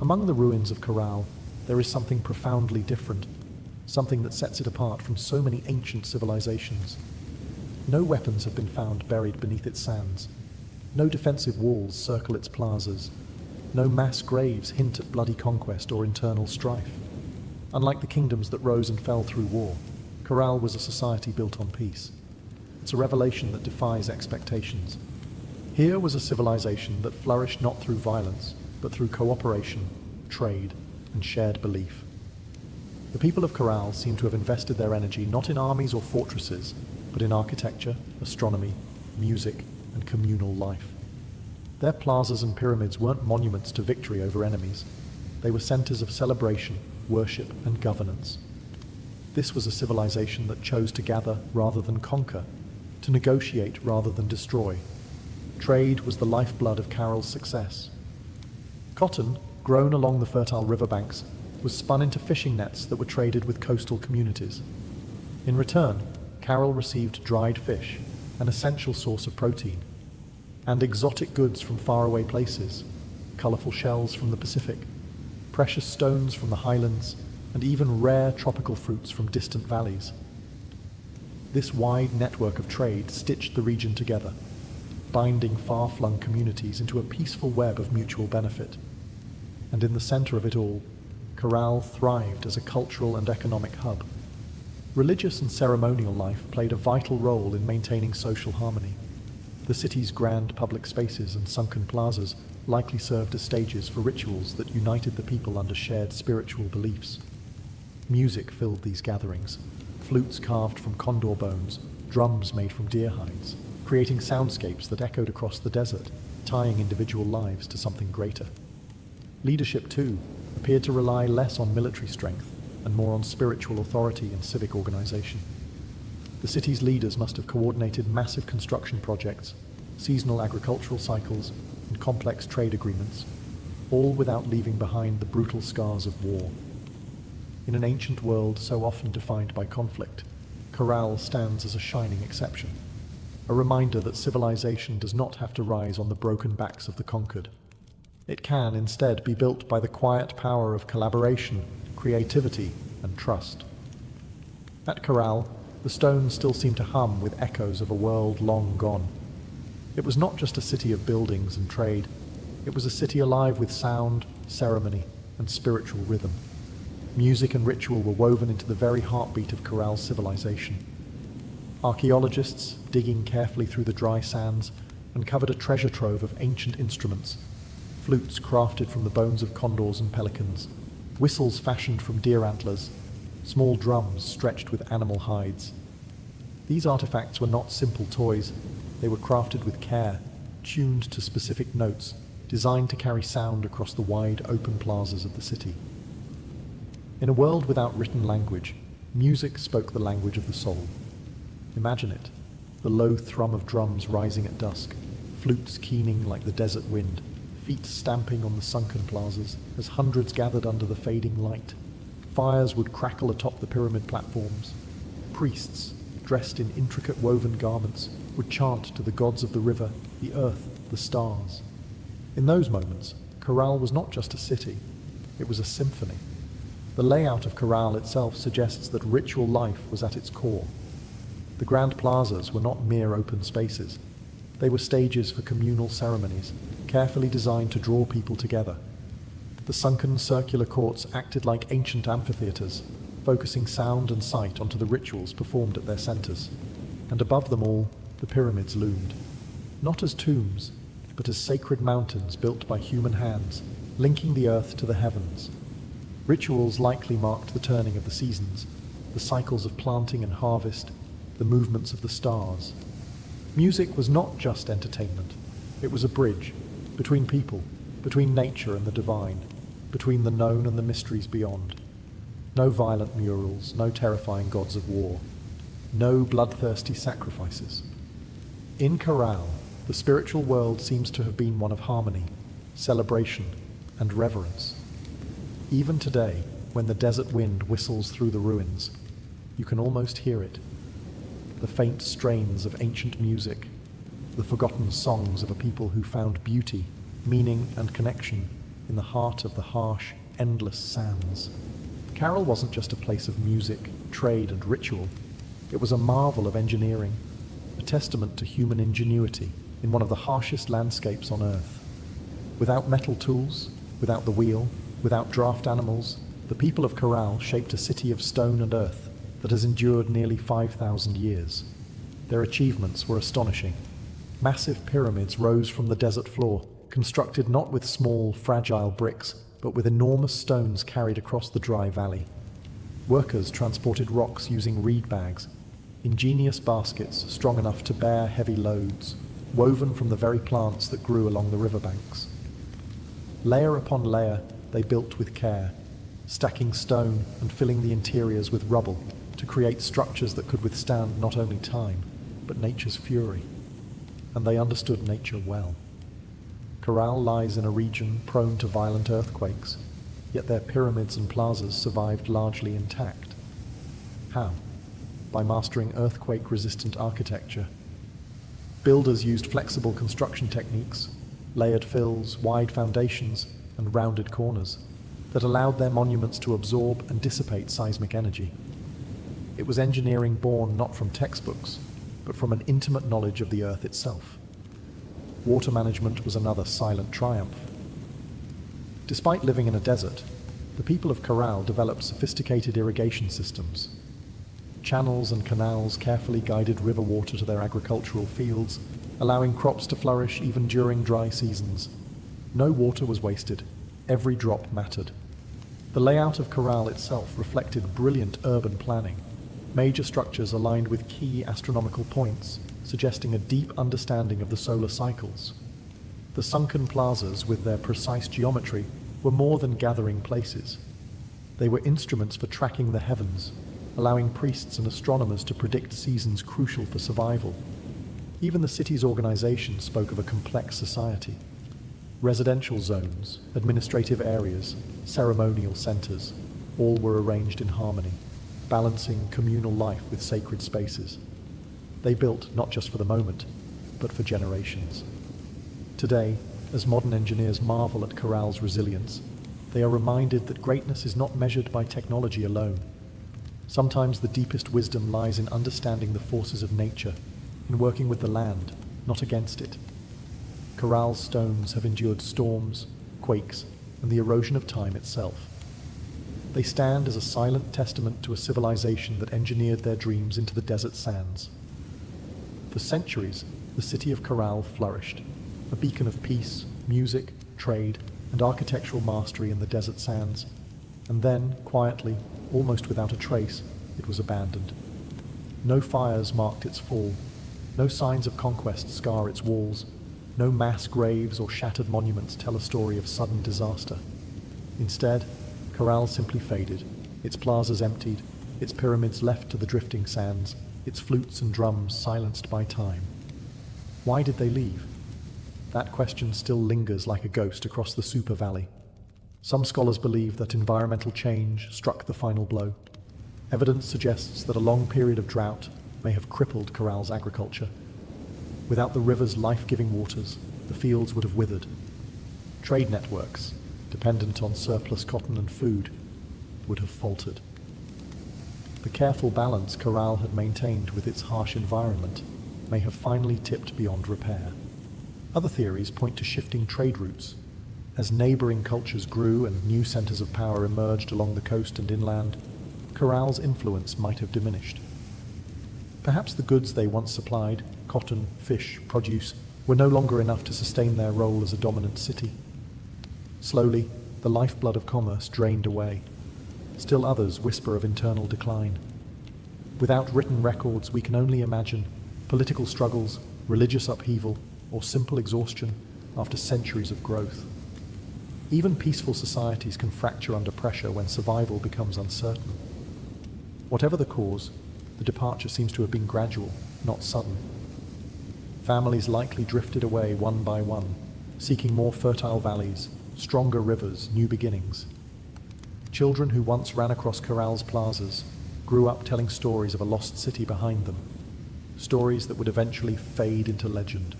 Among the ruins of Corral, there is something profoundly different, something that sets it apart from so many ancient civilizations. No weapons have been found buried beneath its sands. No defensive walls circle its plazas. No mass graves hint at bloody conquest or internal strife. Unlike the kingdoms that rose and fell through war, Corral was a society built on peace. It's a revelation that defies expectations. Here was a civilization that flourished not through violence, but through cooperation, trade, and shared belief. The people of Corral seem to have invested their energy not in armies or fortresses, but in architecture, astronomy, music, and communal life. Their plazas and pyramids weren't monuments to victory over enemies. They were centers of celebration, worship, and governance. This was a civilization that chose to gather rather than conquer, to negotiate rather than destroy. Trade was the lifeblood of Corral's success. Cotton, grown along the fertile riverbanks, was spun into fishing nets that were traded with coastal communities. In return, Corral received dried fish, an essential source of protein, and exotic goods from faraway places, colorful shells from the Pacific, precious stones from the highlands, and even rare tropical fruits from distant valleys. This wide network of trade stitched the region together, binding far-flung communities into a peaceful web of mutual benefit. And in the center of it all, Corral thrived as a cultural and economic hub. Religious and ceremonial life played a vital role in maintaining social harmony. The city's grand public spaces and sunken plazas likely served as stages for rituals that united the people under shared spiritual beliefs. Music filled these gatherings, flutes carved from condor bones, drums made from deer hides, creating soundscapes that echoed across the desert, tying individual lives to something greater. Leadership, too, appeared to rely less on military strength and more on spiritual authority and civic organization. The city's leaders must have coordinated massive construction projects, seasonal agricultural cycles, and complex trade agreements, all without leaving behind the brutal scars of war. In an ancient world so often defined by conflict, Corral stands as a shining exception, a reminder that civilization does not have to rise on the broken backs of the conquered. It can instead be built by the quiet power of collaboration, creativity, and trust. At Corral, the stones still seem to hum with echoes of a world long gone. It was not just a city of buildings and trade, it was a city alive with sound, ceremony, and spiritual rhythm. Music and ritual were woven into the very heartbeat of Corral's civilization. Archaeologists, digging carefully through the dry sands, uncovered a treasure trove of ancient instruments, flutes crafted from the bones of condors and pelicans, whistles fashioned from deer antlers, small drums stretched with animal hides. These artifacts were not simple toys. They were crafted with care, tuned to specific notes, designed to carry sound across the wide, open plazas of the city. In a world without written language, music spoke the language of the soul. Imagine it, the low thrum of drums rising at dusk, flutes keening like the desert wind, feet stamping on the sunken plazas as hundreds gathered under the fading light. Fires would crackle atop the pyramid platforms. Priests, dressed in intricate woven garments, would chant to the gods of the river, the earth, the stars. In those moments, Corral was not just a city, it was a symphony. The layout of Corral itself suggests that ritual life was at its core. The grand plazas were not mere open spaces. They were stages for communal ceremonies, carefully designed to draw people together. The sunken circular courts acted like ancient amphitheaters, focusing sound and sight onto the rituals performed at their centers. And above them all, the pyramids loomed, not as tombs, but as sacred mountains built by human hands, linking the earth to the heavens. Rituals likely marked the turning of the seasons, the cycles of planting and harvest, the movements of the stars. Music was not just entertainment. It was a bridge between people, between nature and the divine, between the known and the mysteries beyond. No violent murals, no terrifying gods of war, no bloodthirsty sacrifices. In Corral, the spiritual world seems to have been one of harmony, celebration, and reverence. Even today, when the desert wind whistles through the ruins, you can almost hear it. The faint strains of ancient music, the forgotten songs of a people who found beauty, meaning, and connection in the heart of the harsh, endless sands. Corral wasn't just a place of music, trade, and ritual. It was a marvel of engineering, a testament to human ingenuity in one of the harshest landscapes on Earth. Without metal tools, without the wheel, without draft animals, the people of Corral shaped a city of stone and earth that has endured nearly 5,000 years. Their achievements were astonishing. Massive pyramids rose from the desert floor, constructed not with small, fragile bricks, but with enormous stones carried across the dry valley. Workers transported rocks using reed bags, ingenious baskets strong enough to bear heavy loads, woven from the very plants that grew along the riverbanks. Layer upon layer, they built with care, stacking stone and filling the interiors with rubble to create structures that could withstand not only time, but nature's fury. And they understood nature well. Corral lies in a region prone to violent earthquakes, yet their pyramids and plazas survived largely intact. How? By mastering earthquake-resistant architecture. Builders used flexible construction techniques, layered fills, wide foundations, and rounded corners that allowed their monuments to absorb and dissipate seismic energy. It was engineering born not from textbooks, but from an intimate knowledge of the earth itself. Water management was another silent triumph. Despite living in a desert, the people of Corral developed sophisticated irrigation systems. Channels and canals carefully guided river water to their agricultural fields, allowing crops to flourish even during dry seasons. No water was wasted. Every drop mattered. The layout of Corral itself reflected brilliant urban planning. Major structures aligned with key astronomical points, suggesting a deep understanding of the solar cycles. The sunken plazas, with their precise geometry, were more than gathering places. They were instruments for tracking the heavens, allowing priests and astronomers to predict seasons crucial for survival. Even the city's organization spoke of a complex society. Residential zones, administrative areas, ceremonial centers, all were arranged in harmony, balancing communal life with sacred spaces. They built not just for the moment, but for generations. Today, as modern engineers marvel at Corral's resilience, they are reminded that greatness is not measured by technology alone. Sometimes the deepest wisdom lies in understanding the forces of nature, in working with the land, not against it. Corral's stones have endured storms, quakes, and the erosion of time itself. They stand as a silent testament to a civilization that engineered their dreams into the desert sands. For centuries, the city of Corral flourished, a beacon of peace, music, trade, and architectural mastery in the desert sands. And then, quietly, almost without a trace, it was abandoned. No fires marked its fall, no signs of conquest scar its walls, no mass graves or shattered monuments tell a story of sudden disaster. Instead, Corral simply faded, its plazas emptied, its pyramids left to the drifting sands, its flutes and drums silenced by time. Why did they leave? That question still lingers like a ghost across the Super Valley. Some scholars believe that environmental change struck the final blow. Evidence suggests that a long period of drought may have crippled Corral's agriculture. Without the river's life-giving waters, the fields would have withered. Trade networks, dependent on surplus cotton and food, would have faltered. The careful balance Corral had maintained with its harsh environment may have finally tipped beyond repair. Other theories point to shifting trade routes. As neighboring cultures grew and new centers of power emerged along the coast and inland, Corral's influence might have diminished. Perhaps the goods they once supplied, cotton, fish, produce, were no longer enough to sustain their role as a dominant city. Slowly, the lifeblood of commerce drained away. Still others whisper of internal decline. Without written records, we can only imagine political struggles, religious upheaval, or simple exhaustion after centuries of growth. Even peaceful societies can fracture under pressure when survival becomes uncertain. Whatever the cause, the departure seems to have been gradual, not sudden. Families likely drifted away one by one, seeking more fertile valleys, stronger rivers, new beginnings. Children who once ran across Corral's plazas grew up telling stories of a lost city behind them, stories that would eventually fade into legend.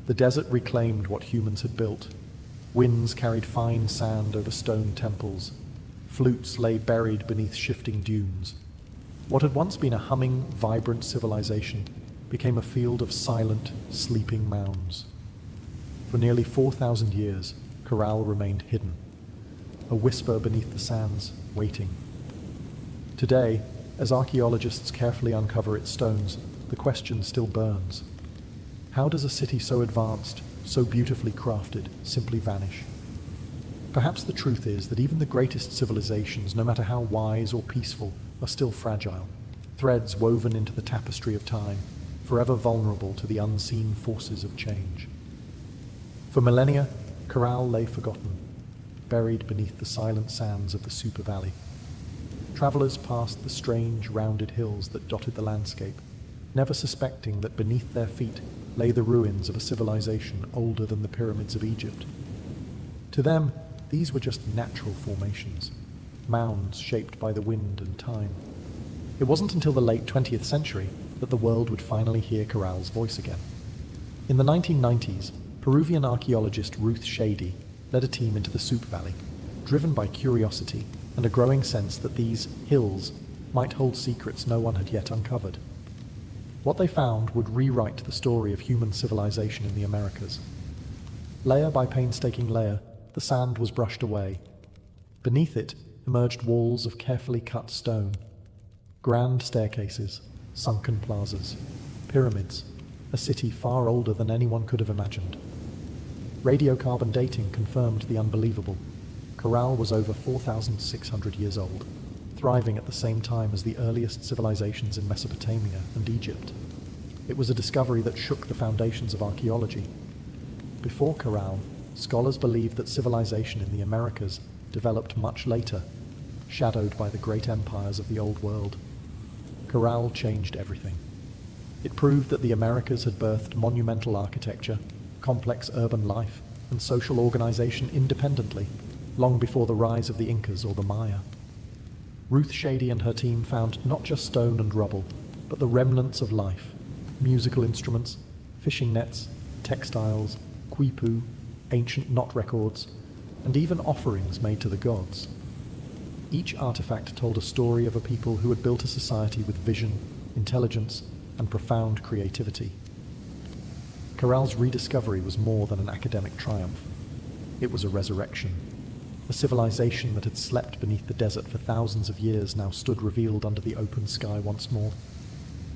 The desert reclaimed what humans had built. Winds carried fine sand over stone temples. Flutes lay buried beneath shifting dunes. What had once been a humming, vibrant civilization became a field of silent, sleeping mounds. For nearly 4,000 years, Corral remained hidden, a whisper beneath the sands, waiting. Today, as archaeologists carefully uncover its stones, the question still burns. How does a city so advanced, so beautifully crafted, simply vanish? Perhaps the truth is that even the greatest civilizations, no matter how wise or peaceful, are still fragile, threads woven into the tapestry of time, forever vulnerable to the unseen forces of change. For millennia, Corral lay forgotten, buried beneath the silent sands of the Super Valley. Travelers passed the strange, rounded hills that dotted the landscape, never suspecting that beneath their feet lay the ruins of a civilization older than the pyramids of Egypt. To them, these were just natural formations, mounds shaped by the wind and time. It wasn't until the late 20th century that the world would finally hear Corral's voice again. In the 1990s, Peruvian archaeologist Ruth Shady led a team into the Super Valley, driven by curiosity and a growing sense that these hills might hold secrets no one had yet uncovered. What they found would rewrite the story of human civilization in the Americas. Layer by painstaking layer, the sand was brushed away. Beneath it emerged walls of carefully cut stone, grand staircases, sunken plazas, pyramids, a city far older than anyone could have imagined. Radiocarbon dating confirmed the unbelievable. Corral was over 4,600 years old, thriving at the same time as the earliest civilizations in Mesopotamia and Egypt. It was a discovery that shook the foundations of archaeology. Before Corral, scholars believed that civilization in the Americas developed much later, shadowed by the great empires of the Old World. Corral changed everything. It proved that the Americas had birthed monumental architecture, complex urban life, and social organization independently, long before the rise of the Incas or the Maya. Ruth Shady and her team found not just stone and rubble, but the remnants of life: musical instruments, fishing nets, textiles, quipu, ancient knot records, and even offerings made to the gods. Each artifact told a story of a people who had built a society with vision, intelligence, and profound creativity. Corral's rediscovery was more than an academic triumph. It was a resurrection. A civilization that had slept beneath the desert for thousands of years now stood revealed under the open sky once more,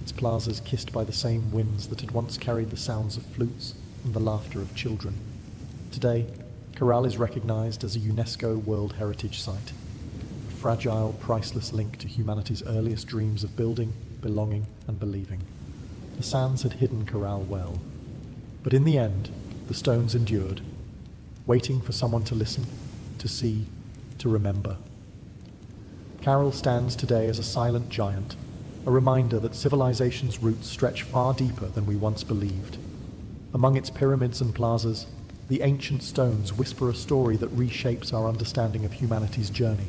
its plazas kissed by the same winds that had once carried the sounds of flutes and the laughter of children. Today, Corral is recognized as a UNESCO World Heritage Site, a fragile, priceless link to humanity's earliest dreams of building, belonging, and believing. The sands had hidden Corral well, but in the end, the stones endured, waiting for someone to listen, to see, to remember. Corral stands today as a silent giant, a reminder that civilization's roots stretch far deeper than we once believed. Among its pyramids and plazas, the ancient stones whisper a story that reshapes our understanding of humanity's journey.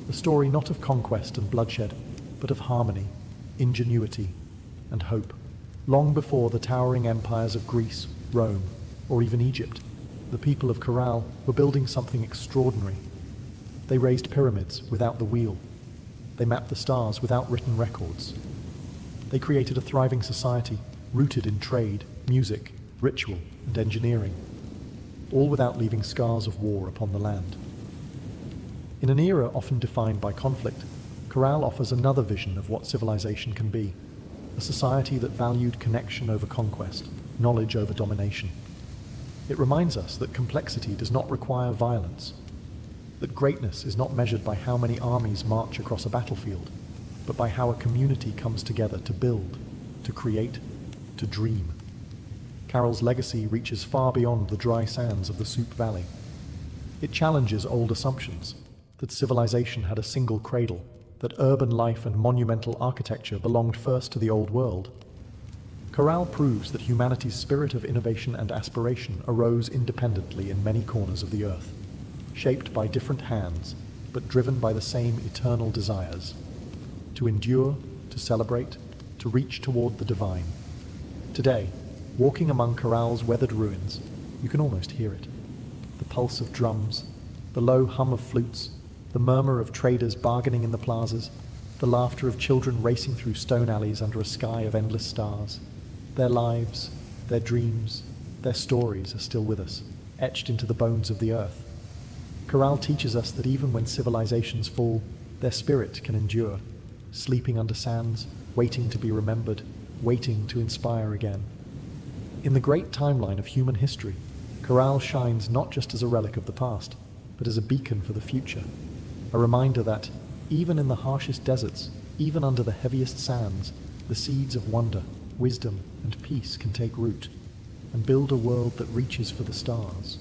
A story not of conquest and bloodshed, but of harmony, ingenuity, and hope. Long before the towering empires of Greece, Rome, or even Egypt, the people of Corral were building something extraordinary. They raised pyramids without the wheel. They mapped the stars without written records. They created a thriving society rooted in trade, music, ritual, and engineering, all without leaving scars of war upon the land. In an era often defined by conflict, Corral offers another vision of what civilization can be, a society that valued connection over conquest, knowledge over domination. It reminds us that complexity does not require violence, that greatness is not measured by how many armies march across a battlefield, but by how a community comes together to build, to create, to dream. Corral's legacy reaches far beyond the dry sands of the Soup Valley. It challenges old assumptions, that civilization had a single cradle, that urban life and monumental architecture belonged first to the Old World. Corral proves that humanity's spirit of innovation and aspiration arose independently in many corners of the earth, shaped by different hands, but driven by the same eternal desires: to endure, to celebrate, to reach toward the divine. Today, walking among Corral's weathered ruins, you can almost hear it. The pulse of drums, the low hum of flutes, the murmur of traders bargaining in the plazas, the laughter of children racing through stone alleys under a sky of endless stars. Their lives, their dreams, their stories are still with us, etched into the bones of the earth. Corral teaches us that even when civilizations fall, their spirit can endure, sleeping under sands, waiting to be remembered, waiting to inspire again. In the great timeline of human history, Corral shines not just as a relic of the past, but as a beacon for the future, a reminder that, even in the harshest deserts, even under the heaviest sands, the seeds of wonder, wisdom, and peace can take root, and build a world that reaches for the stars.